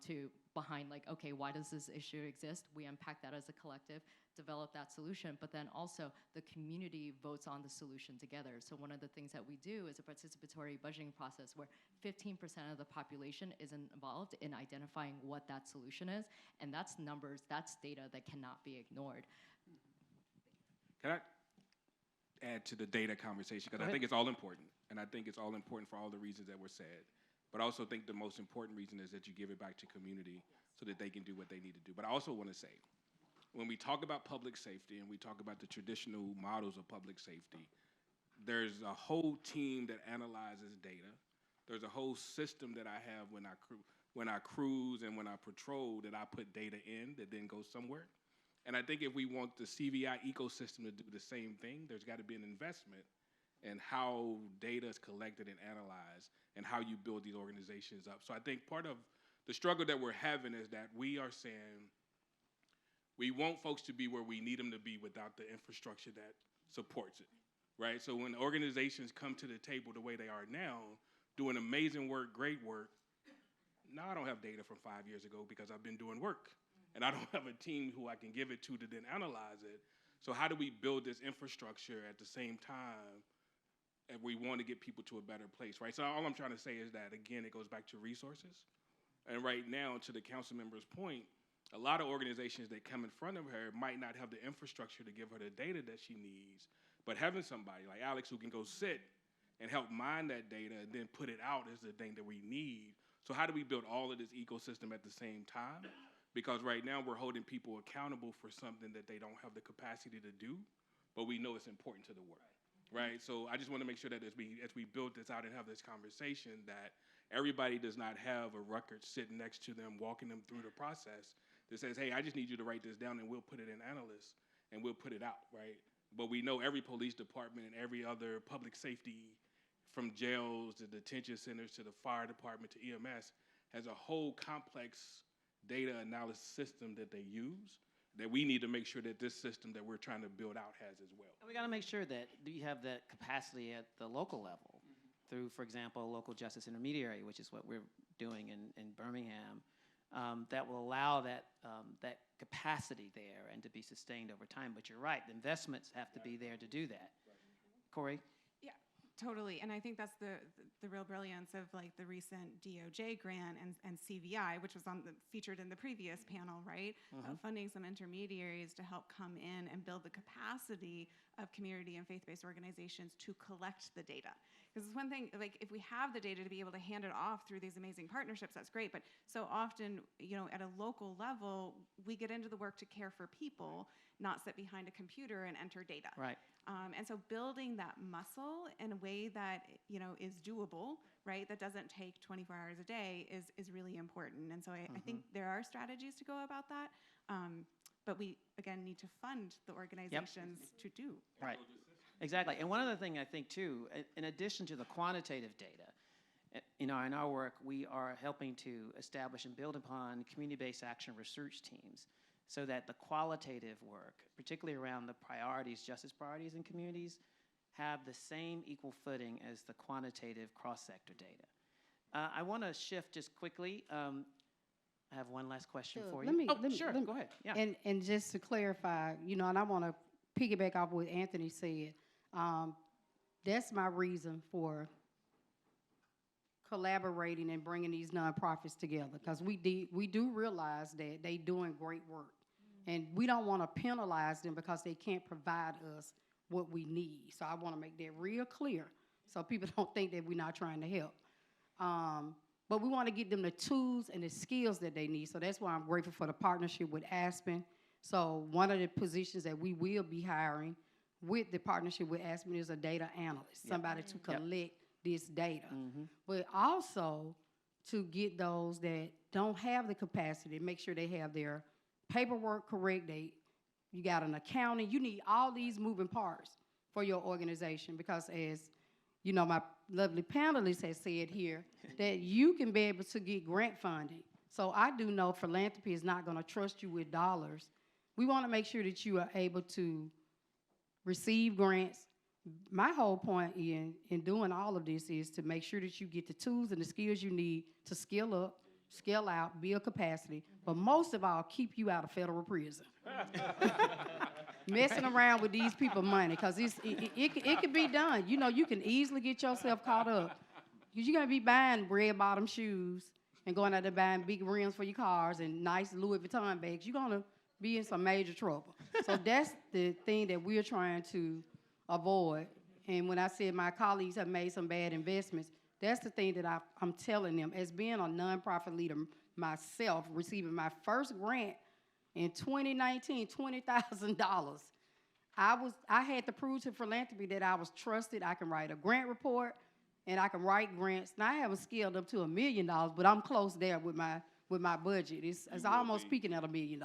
to behind like, okay, why does this issue exist? We unpack that as a collective, develop that solution, but then also the community votes on the solution together. So one of the things that we do is a participatory budgeting process where 15% of the population is involved in identifying what that solution is, and that's numbers, that's data that cannot be ignored. Can I add to the data conversation? Because I think it's all important, and I think it's all important for all the reasons that were said. But I also think the most important reason is that you give it back to community so that they can do what they need to do. But I also want to say, when we talk about public safety and we talk about the traditional models of public safety, there's a whole team that analyzes data. There's a whole system that I have when I cruise and when I patrol that I put data in that then goes somewhere. And I think if we want the CVI ecosystem to do the same thing, there's got to be an investment in how data is collected and analyzed and how you build these organizations up. So I think part of the struggle that we're having is that we are saying we want folks to be where we need them to be without the infrastructure that supports it, right? So when organizations come to the table the way they are now, doing amazing work, great work, now I don't have data from 5 years ago because I've been doing work. And I don't have a team who I can give it to then analyze it. So how do we build this infrastructure at the same time and we want to get people to a better place, right? So all I'm trying to say is that, again, it goes back to resources. And right now, to the council member's point, a lot of organizations that come in front of her might not have the infrastructure to give her the data that she needs, but having somebody like Alex who can go sit and help mine that data and then put it out is the thing that we need. So how do we build all of this ecosystem at the same time? Because right now we're holding people accountable for something that they don't have the capacity to do, but we know it's important to the work, right? So I just want to make sure that as we build this out and have this conversation, that everybody does not have a record sitting next to them, walking them through the process that says, hey, I just need you to write this down and we'll put it in Analyst and we'll put it out, right? But we know every police department and every other public safety, from jails to detention centers to the fire department to EMS, has a whole complex data analysis system that they use that we need to make sure that this system that we're trying to build out has as well. And we got to make sure that you have that capacity at the local level through, for example, local justice intermediary, which is what we're doing in Birmingham, that will allow that capacity there and to be sustained over time. But you're right, the investments have to be there to do that. Cory? Totally, and I think that's the real brilliance of like the recent DOJ grant and CVI, which was featured in the previous panel, right? Funding some intermediaries to help come in and build the capacity of community and faith-based organizations to collect the data. Because it's one thing, like if we have the data to be able to hand it off through these amazing partnerships, that's great. But so often, at a local level, we get into the work to care for people, not sit behind a computer and enter data. Right. And so building that muscle in a way that is doable, right, that doesn't take 24 hours a day is really important. And so I think there are strategies to go about that, but we, again, need to fund the organizations to do. Right, exactly. And one other thing I think, too, in addition to the quantitative data, in our work, we are helping to establish and build upon community-based action research teams, so that the qualitative work, particularly around the priorities, justice priorities in communities, have the same equal footing as the quantitative cross-sector data. I want to shift just quickly. I have one last question for you. Sure, go ahead. Yeah. And just to clarify, and I want to piggyback off what Anthony said. That's my reason for collaborating and bringing these nonprofits together, because we do realize that they doing great work, and we don't want to penalize them because they can't provide us what we need. So I want to make that real clear so people don't think that we're not trying to help. But we want to get them the tools and the skills that they need. So that's why I'm grateful for the partnership with Aspen. So one of the positions that we will be hiring with the partnership with Aspen is a data analyst, somebody to collect this data, but also to get those that don't have the capacity, make sure they have their paperwork correct. You got an accounting. You need all these moving parts for your organization, because as my lovely panelists have said here, that you can be able to get grant funding. So I do know philanthropy is not going to trust you with dollars. We want to make sure that you are able to receive grants, my whole point in doing all of this is to make sure that you get the tools and the skills you need to skill up, scale out, build capacity, but most of all, keep you out of federal prison. Messing around with these people's money, because it can be done. You know, you can easily get yourself caught up. Because you're going to be buying red-bottom shoes and going out there buying big rims for your cars and nice Louis Vuitton bags. You're going to be in some major trouble. So that's the thing that we're trying to avoid. And when I said my colleagues have made some bad investments, that's the thing that I'm telling them. As being a nonprofit leader myself, receiving my first grant in 2019, $20,000. I had to prove to philanthropy that I was trusted. I can write a grant report, and I can write grants. Now I haven't scaled up to $1 million, but I'm close there with my budget. It's almost peaking at $1 million.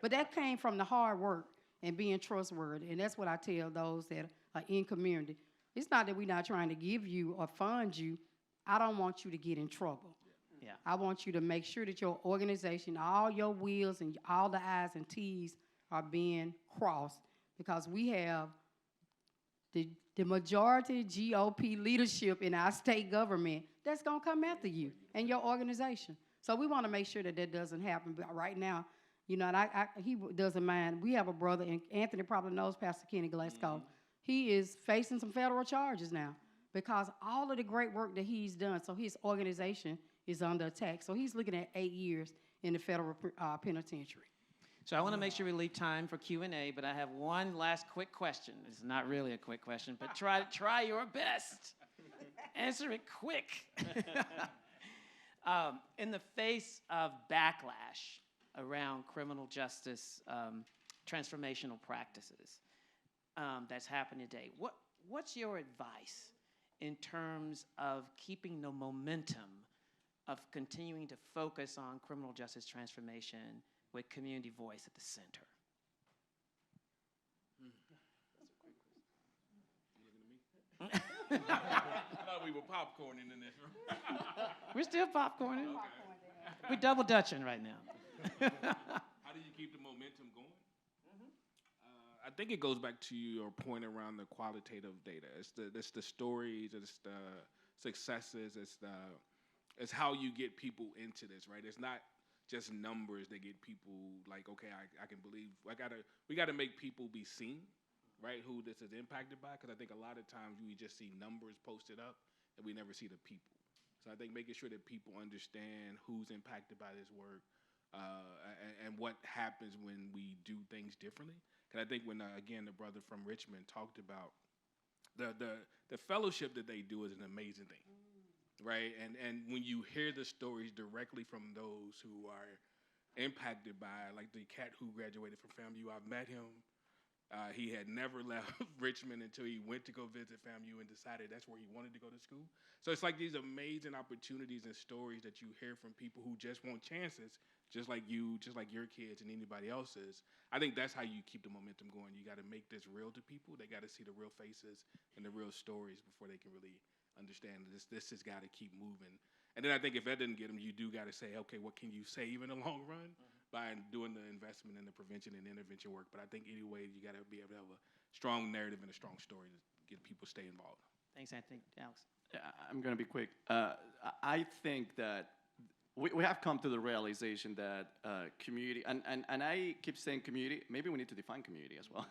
But that came from the hard work and being trustworthy, and that's what I tell those that are in community. It's not that we're not trying to give you or fund you. I don't want you to get in trouble. Yeah. I want you to make sure that your organization, all your wheels and all the I's and T's are being crossed, because we have the majority GOP leadership in our state government that's going to come after you and your organization. So we want to make sure that that doesn't happen. But right now, you know, and he doesn't mind. We have a brother, and Anthony probably knows Pastor Kenny Glasgow. Mm-hmm. He is facing some federal charges now because all of the great work that he's done, so his organization is under attack. So he's looking at 8 years in the federal penitentiary. So I want to make sure we leave time for Q&A, but I have one last quick question. It's not really a quick question, but try your best. Answer it quick. In the face of backlash around criminal justice transformational practices that's happening today, what's your advice in terms of keeping the momentum of continuing to focus on criminal justice transformation with community voice at the center? I thought we were popcorning in this room. We're still popcorning. Okay. We're double dutching right now. How do you keep the momentum going? I think it goes back to your point around the qualitative data. It's the stories, it's the successes, it's how you get people into this, right? It's not just numbers that get people like, okay, I can believe. We gotta make people be seen, right? Who this is impacted by, because I think a lot of times we just see numbers posted up and we never see the people. So I think making sure that people understand who's impacted by this work and what happens when we do things differently. Because I think when again the brother from Richmond talked about the fellowship that they do is an amazing thing. Right, and when you hear the stories directly from those who are impacted by, like the cat who graduated from FAMU, I've met him. He had never left Richmond until he went to go visit FAMU and decided that's where he wanted to go to school. So it's like these amazing opportunities and stories that you hear from people who just want chances, just like you, just like your kids and anybody else's. I think that's how you keep the momentum going. You got to make this real to people. They got to see the real faces and the real stories before they can really understand this has got to keep moving. And then I think if that didn't get them, you do got to say, okay, what can you save in the long run by doing the investment in the prevention and intervention work. But I think anyway, you got to be able to have a strong narrative and a strong story to get people stay involved. Thanks, Anthony. Alex? I'm going to be quick. I think that we have come to the realization that community, and I keep saying community, maybe we need to define community as well.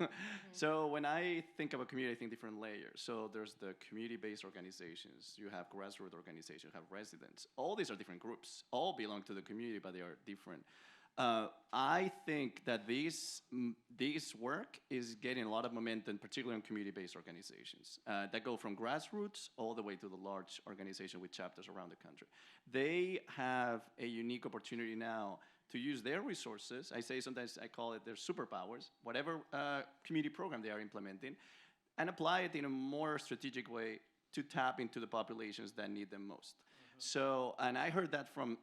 So when I think about community, I think different layers. So there's the community-based organizations, you have grassroots organizations, you have residents. All these are different groups. All belong to the community, but they are different. I think that this work is getting a lot of momentum, particularly on community-based organizations that go from grassroots all the way to the large organization with chapters around the country. They have a unique opportunity now to use their resources. Sometimes I call it their superpowers, whatever community program they are implementing, and apply it in a more strategic way to tap into the populations that need them most. So, and I heard that from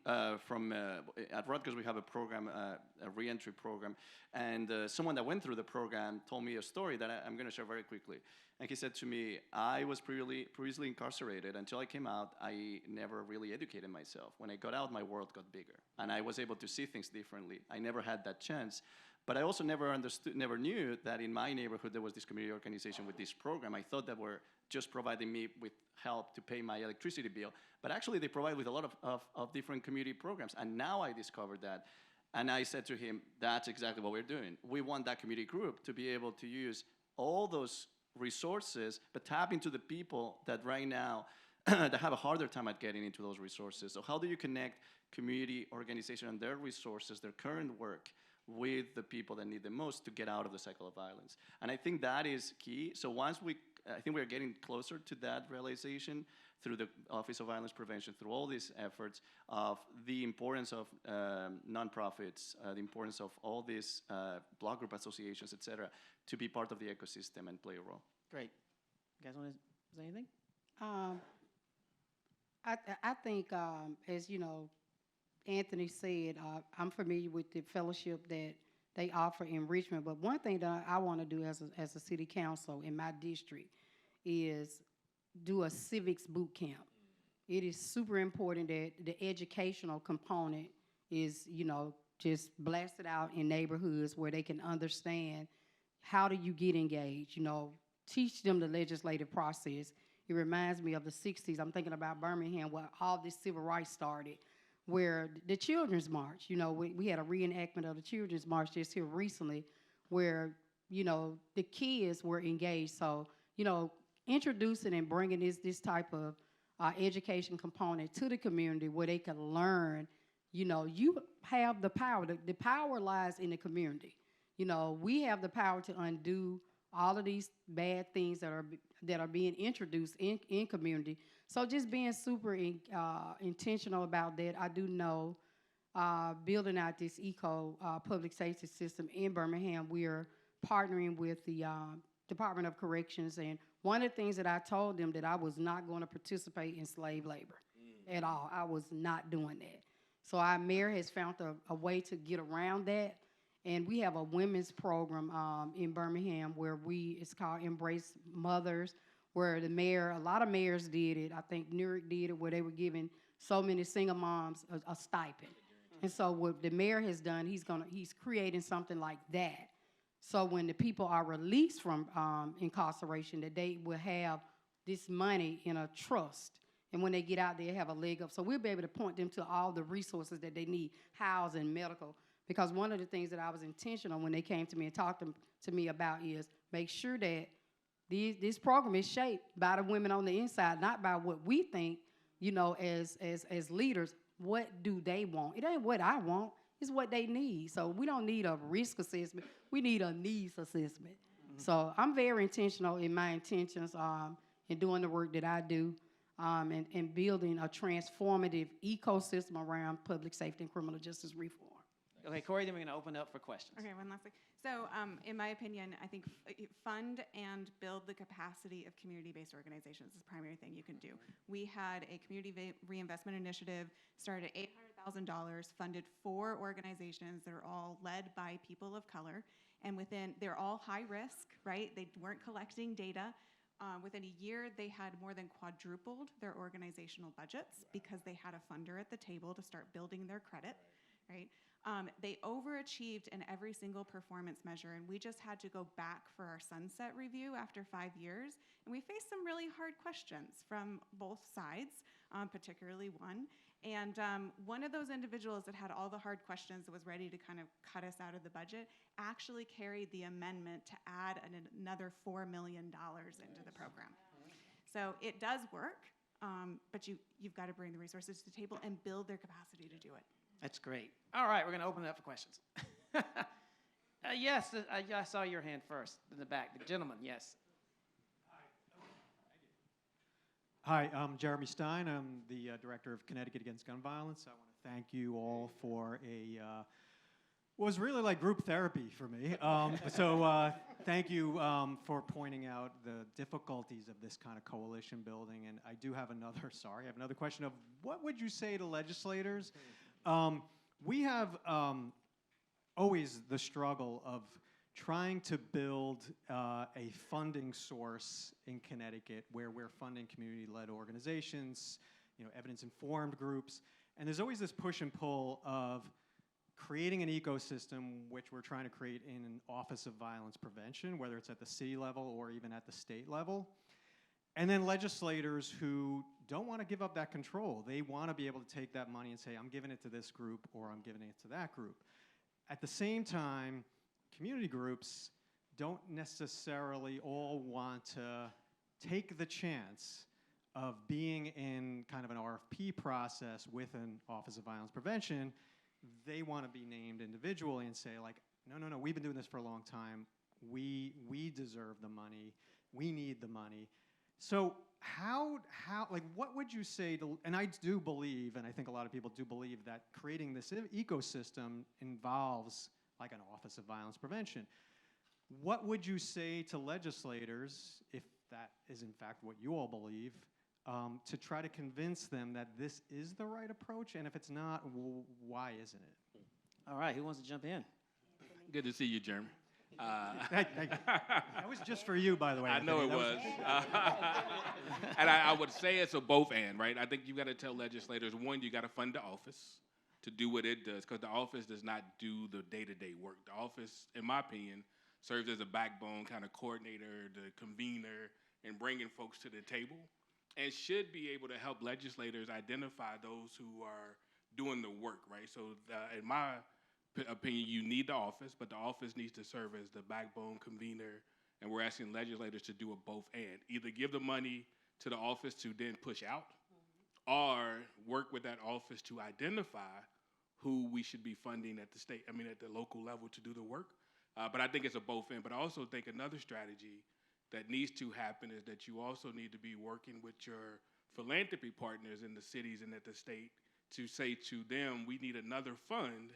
at Rutgers we have a program, a reentry program, and someone that went through the program told me a story that I'm going to share very quickly. And he said to me, I was previously incarcerated. Until I came out, I never really educated myself. When I got out, my world got bigger, and I was able to see things differently. I never had that chance But I also never knew that in my neighborhood there was this community organization with this program. I thought that were just providing me with help to pay my electricity bill. But actually they provide with a lot of different community programs. And now I discovered that. And I said to him, that's exactly what we're doing. We want that community group to be able to use all those resources, but tap into the people that right now that have a harder time at getting into those resources. So how do you connect community organization and their resources, their current work, with the people that need the most to get out of the cycle of violence? And I think that is key. So I think we're getting closer to that realization through the Office of Violence Prevention, through all these efforts of the importance of nonprofits, the importance of all these block group associations, et cetera, to be part of the ecosystem and play a role. Great. You guys want to say anything? I think, as you know, Anthony said, I'm familiar with the fellowship that they offer in Richmond, but one thing that I want to do as a city council in my district is do a civics boot camp. It is super important that the educational component is, just blasted out in neighborhoods where they can understand how do you get engaged, teach them the legislative process. It reminds me of the 60s. I'm thinking about Birmingham, where all this civil rights started, where the Children's March, we had a reenactment of the Children's March just here recently, where, the kids were engaged. So, introducing and bringing this type of education component to the community where they can learn, you have the power. The power lies in the community. We have the power to undo all of these bad things that are being introduced in community. So just being super intentional about that. I do know building out this public safety system in Birmingham, we are partnering with the Department of Corrections, and one of the things that I told them that I was not going to participate in slave labor at all. I was not doing that. So our mayor has found a way to get around that. And we have a women's program in Birmingham where it's called Embrace Mothers, where a lot of mayors did it. I think Newark did it, where they were giving so many single moms a stipend. And so what the mayor has done, he's creating something like that. So when the people are released from incarceration, that they will have this money in a trust. And when they get out, they have a leg up. So we'll be able to point them to all the resources that they need, housing, medical. Because one of the things that I was intentional when they came to me and talked to me about is make sure that this program is shaped by the women on the inside, not by what we think, as leaders. What do they want? It ain't what I want. It's what they need. So we don't need a risk assessment. We need a needs assessment. Mm-hmm. So I'm very intentional in my intentions in doing the work that I do and building a transformative ecosystem around public safety and criminal justice reform. Okay, Cory, then we're going to open up for questions. Okay, one last thing. So in my opinion, I think fund and build the capacity of community-based organizations is the primary thing you can do. We had a community reinvestment initiative, started at $800,000, funded 4 organizations that are all led by people of color. And they're all high risk, right? They weren't collecting data. Within a year, they had more than quadrupled their organizational budgets because they had a funder at the table to start building their credit, right? They overachieved in every single performance measure, and we just had to go back for our sunset review after 5 years, and we faced some really hard questions from both sides, particularly one. And one of those individuals that had all the hard questions that was ready to kind of cut us out of the budget actually carried the amendment to add another $4 million into the program. So it does work, but you've got to bring the resources to the table and build their capacity to do it. That's great. All right, we're going to open it up for questions. Yes, I saw your hand first in the back. The gentleman, yes. Hi, I'm Jeremy Stein. I'm the director of Connecticut Against Gun Violence. I want to thank you all for was really like group therapy for me. Thank you for pointing out the difficulties of this kind of coalition building. And I do have another question of what would you say to legislators? We have always the struggle of trying to build a funding source in Connecticut where we're funding community-led organizations, evidence-informed groups, and there's always this push and pull of creating an ecosystem which we're trying to create in an Office of Violence Prevention, whether it's at the city level or even at the state level. And then legislators who don't want to give up that control. They want to be able to take that money and say, I'm giving it to this group or I'm giving it to that group. At the same time, community groups don't necessarily all want to take the chance of being in kind of an RFP process with an Office of Violence Prevention. They want to be named individually and say, like, no, we've been doing this for a long time. We deserve the money. We need the money. So how, like, what would you say to, and I do believe, and I think a lot of people do believe, that creating this ecosystem involves like an Office of Violence Prevention. What would you say to legislators, if that is in fact what you all believe, to try to convince them that this is the right approach? And if it's not, why isn't it? All right, who wants to jump in? Good to see you, Jeremy. Thank you. That was just for you, by the way. I know it was. And I would say it's a both and, right? I think you got to tell legislators, one, you got to fund the office to do what it does, because the office does not do the day-to-day work. The office, in my opinion, serves as a backbone kind of coordinator, the convener, and bringing folks to the table, and should be able to help legislators identify those who are doing the work, right? So in my opinion, you need the office, but the office needs to serve as the backbone convener, and we're asking legislators to do a both and. Either give the money to the office to then push out, or work with that office to identify who we should be funding at the local level to do the work. But I think it's a both and. But I also think another strategy that needs to happen is that you also need to be working with your philanthropy partners in the cities and at the state to say to them, we need another fund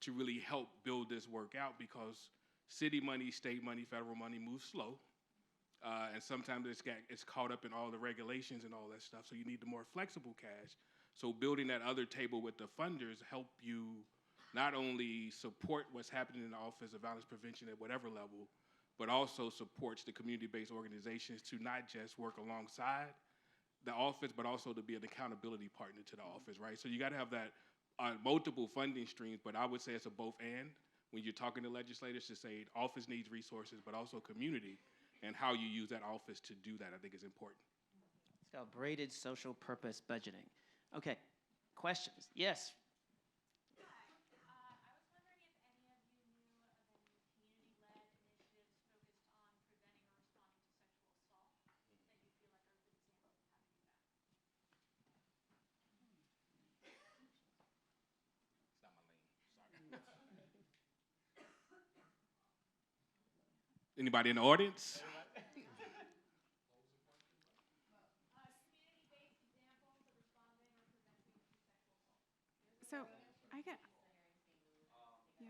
to really help build this work out, because city money, state money, federal money moves slow. And sometimes it's caught up in all the regulations and all that stuff. So you need the more flexible cash. So building that other table with the funders help you not only support what's happening in the Office of Violence Prevention at whatever level, but also supports the community-based organizations to not just work alongside the office, but also to be an accountability partner to the office, right? So you got to have that multiple funding streams, but I would say it's a both and when you're talking to legislators to say office needs resources, but also community, and how you use that office to do that, I think is important. It's called braided social purpose budgeting. Okay, questions? Yes. Anybody in the audience? So I get, yeah.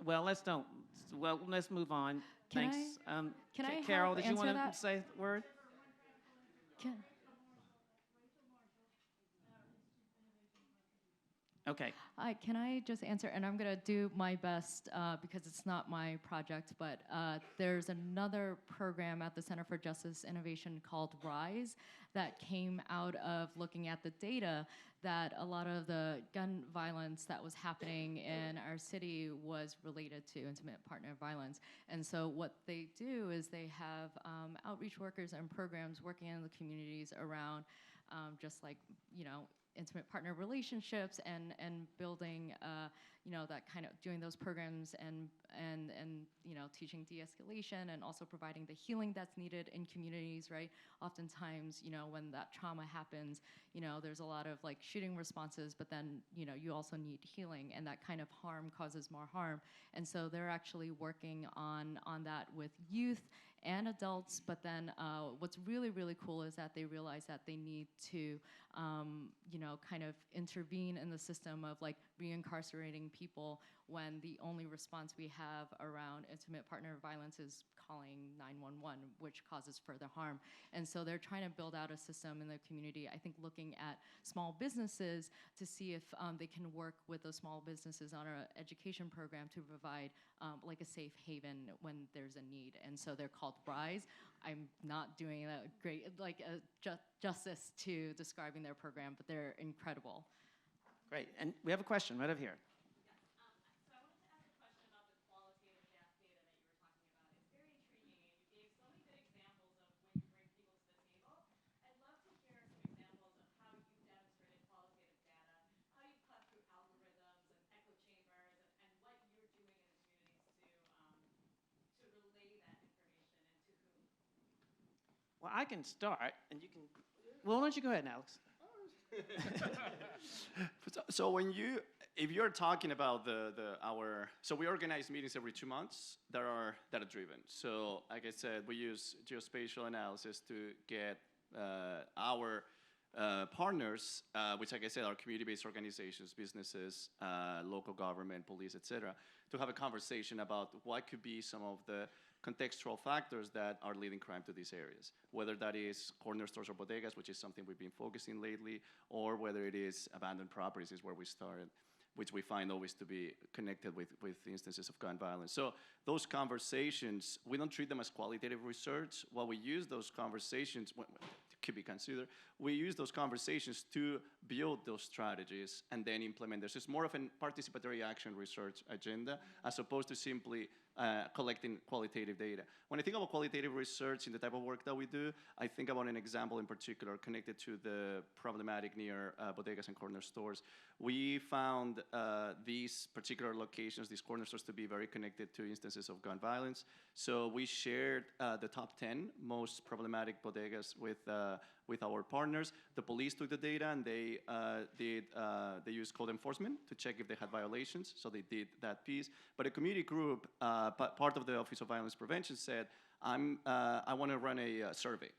Well, let's move on. Can Thanks. can I Carol, help did you answer want to that? say a word? Can, Okay. can I just answer? And I'm going to do my best because it's not my project, but there's another program at the Center for Justice Innovation called RISE that came out of looking at the data that a lot of the gun violence that was happening in our city was related to intimate partner violence. And so what they do is they have outreach workers and programs working in the communities around just like, intimate partner relationships and building, that kind of doing those programs and teaching de-escalation and also providing the healing that's needed in communities, right? Oftentimes, when that trauma happens, there's a lot of like shooting responses, but then, you also need healing, and that kind of harm causes more harm. And so they're actually working on that with youth and adults, but then what's really, really cool is that they realize that they need to, kind of intervene in the system of like reincarcerating people when the only response we have around intimate partner violence is calling 911, which causes further harm. And so they're trying to build out a system in the community, I think looking at small businesses to see if they can work with those small businesses on an education program to provide like a safe haven when there's a need. And so they're called RISE. I'm not doing a great justice to describing their program, but they're incredible. Great. And we have a question right over here. So I wanted to ask a question about the qualitative data that you were talking about. It's very intriguing, and you gave so many good examples of when you bring people to the table. I'd love to hear some examples of how you've demonstrated qualitative data, how you've cut through algorithms and echo chambers, and what you're doing in the communities to relay that information and to whom. Well, I can start, and you can. Well, why don't you go ahead, Alex? So if you're talking about so we organize meetings every 2 months that are data-driven. So like I said, we use geospatial analysis to get our partners, which like I said are community-based organizations, businesses, local government, police, etc., to have a conversation about what could be some of the contextual factors that are leading crime to these areas, whether that is corner stores or bodegas, which is something we've been focusing lately, or whether it is abandoned properties is where we started, which we find always to be connected with instances of gun violence. So those conversations, we don't treat them as qualitative research. While we use those conversations, could be considered, we use those conversations to build those strategies and then implement this. It's more of a participatory action research agenda as opposed to simply collecting qualitative data. When I think about qualitative research in the type of work that we do, I think about an example in particular connected to the problematic near bodegas and corner stores. We found these particular locations, these corner stores, to be very connected to instances of gun violence. So we shared the top 10 most problematic bodegas with our partners. The police took the data and they used code enforcement to check if they had violations. So they did that piece. But a community group, part of the Office of Violence Prevention, said, I want to run a survey.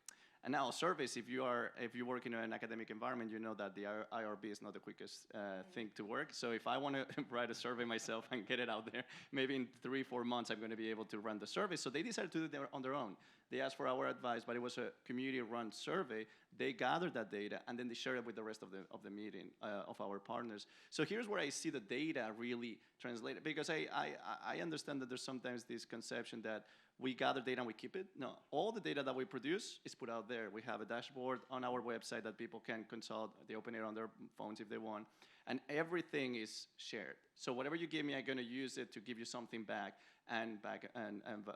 And now surveys, if you work in an academic environment, you know that the IRB is not the quickest thing to work. So if I want to write a survey myself and get it out there, maybe in 3-4 months I'm going to be able to run the survey. So they decided to do it on their own. They asked for our advice, but it was a community-run survey. They gathered that data, and then they shared it with the rest of the meeting of our partners. So here's where I see the data really translated, because I understand that there's sometimes this conception that we gather data and we keep it. No, all the data that we produce is put out there. We have a dashboard on our website that people can consult. They open it on their phones if they want, and everything is shared. So whatever you give me, I'm going to use it to give you something back and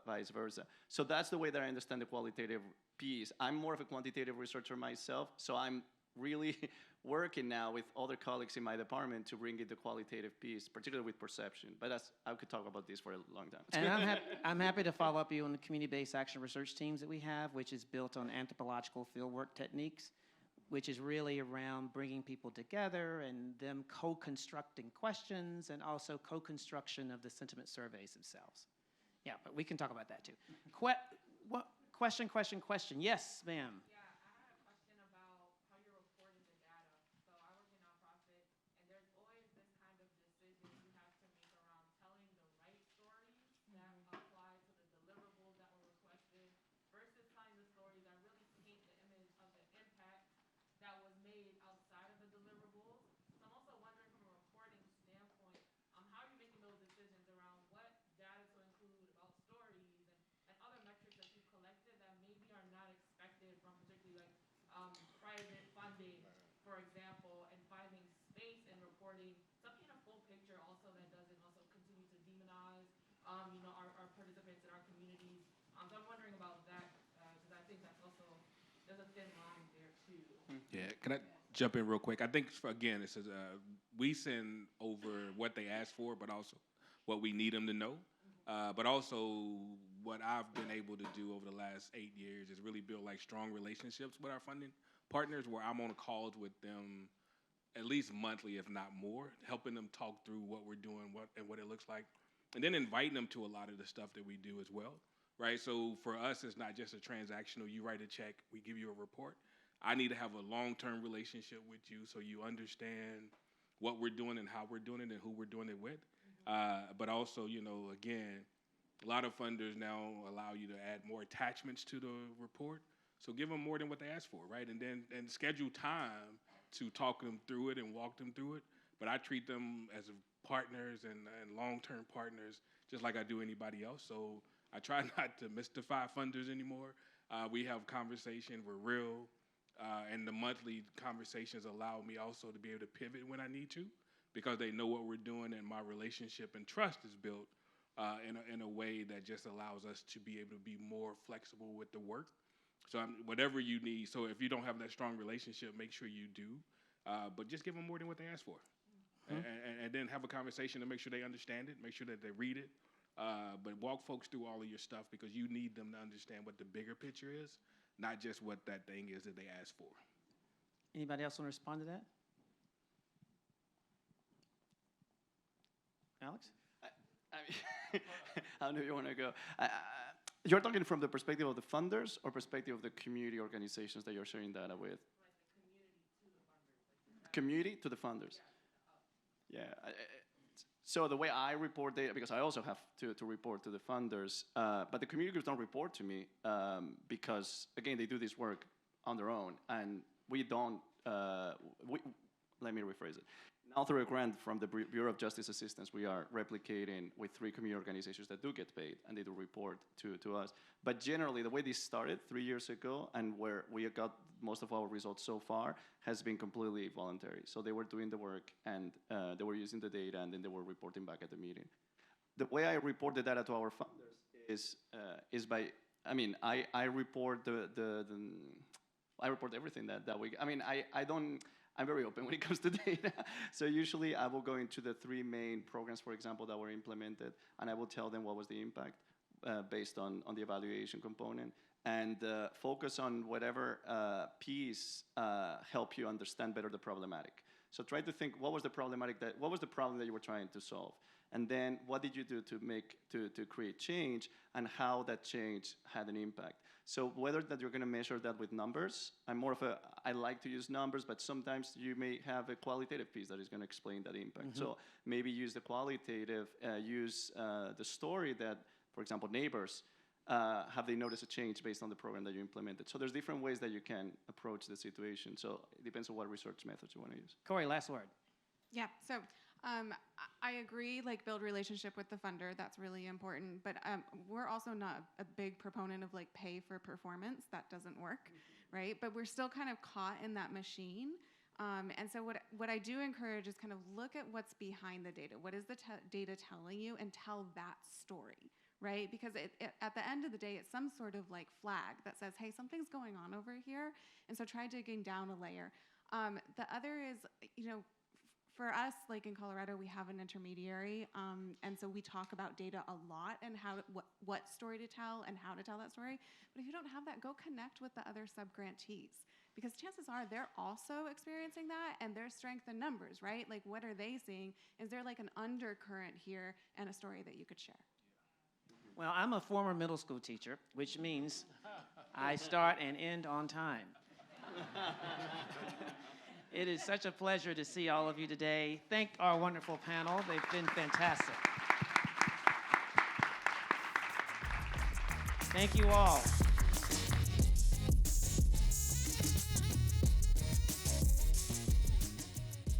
vice versa. So that's the way that I understand the qualitative piece. I'm more of a quantitative researcher myself, so I'm really working now with other colleagues in my department to bring in the qualitative piece, particularly with perception. But I could talk about this for a long time. And I'm happy to follow up you on the community-based action research teams that we have, which is built on anthropological fieldwork techniques, which is really around bringing people together and them co-constructing questions and also co-construction of the sentiment surveys themselves. Yeah, but we can talk about that too. Question. Yes, ma'am. our participants in our communities. So I'm wondering about that because I think that's also, there's a thin line there too. Yeah, can I jump in real quick? I think, again, it says we send over what they ask for, but also what we need them to know. But also what I've been able to do over the last 8 years is really build like strong relationships with our funding partners where I'm on calls with them at least monthly, if not more, helping them talk through what we're doing and what it looks like, and then inviting them to a lot of the stuff that we do as well, right? So for us, it's not just a transactional, you write a check, we give you a report. I need to have a long-term relationship with you so you understand what we're doing and how we're doing it and who we're doing it with. But also, again, a lot of funders now allow you to add more attachments to the report. So give them more than what they ask for, right? And schedule time to talk them through it and walk them through it. But I treat them as partners and long-term partners just like I do anybody else. So I try not to mystify funders anymore. We have conversation, we're real. And the monthly conversations allow me also to be able to pivot when I need to, because they know what we're doing and my relationship and trust is built in a way that just allows us to be able to be more flexible with the work. So whatever you need, so if you don't have that strong relationship, make sure you do, but just give them more than what they ask for. And then have a conversation to make sure they understand it, make sure that they read it, but walk folks through all of your stuff because you need them to understand what the bigger picture is, not just what that thing is that they ask for. Anybody else want to respond to that? Alex? I know you want to go. You're talking from the perspective of the funders or perspective of the community organizations that you're sharing data with? Community to the funders. Yeah. So the way I report data, because I also have to report to the funders, but the community groups don't report to me because, again, they do this work on their own, and we don't, let me rephrase it. Now through a grant from the Bureau of Justice Assistance, we are replicating with 3 community organizations that do get paid, and they do report to us. But generally, the way this started 3 years ago, and where we got most of our results so far, has been completely voluntary. So they were doing the work, and they were using the data, and then they were reporting back at the meeting. The way I report the data to our funders is by, I report I report everything that we, I'm very open when it comes to data. So usually I will go into the 3 main programs, for example, that were implemented, and I will tell them what was the impact based on the evaluation component, and focus on whatever piece help you understand better the problematic. So try to think, what was the problem that you were trying to solve? And then what did you do to create change, and how that change had an impact? So whether that you're going to measure that with numbers, I like to use numbers, but sometimes you may have a qualitative piece that is going to explain that impact. Mm-hmm. So maybe use the qualitative, use the story that, for example, neighbors, have they noticed a change based on the program that you implemented? So there's different ways that you can approach the situation. So it depends on what research methods you want to use. Cory, last word. Yeah, so I agree, build relationship with the funder, that's really important, but we're also not a big proponent of pay for performance, that doesn't work, right? But we're still kind of caught in that machine. And so what I do encourage is kind of look at what's behind the data. What is the data telling you, and tell that story, right? Because at the end of the day, it's some sort of flag that says, hey, something's going on over here. And so try digging down a layer. The other is, for us, in Colorado, we have an intermediary, and so we talk about data a lot and what story to tell and how to tell that story. But if you don't have that, go connect with the other sub-grantees, because chances are they're also experiencing that, and there's strength in numbers, right? What are they seeing? Is there an undercurrent here and a story that you could share? Well, I'm a former middle school teacher, which means I start and end on time. It is such a pleasure to see all of you today. Thank our wonderful panel. They've been fantastic. Thank you all.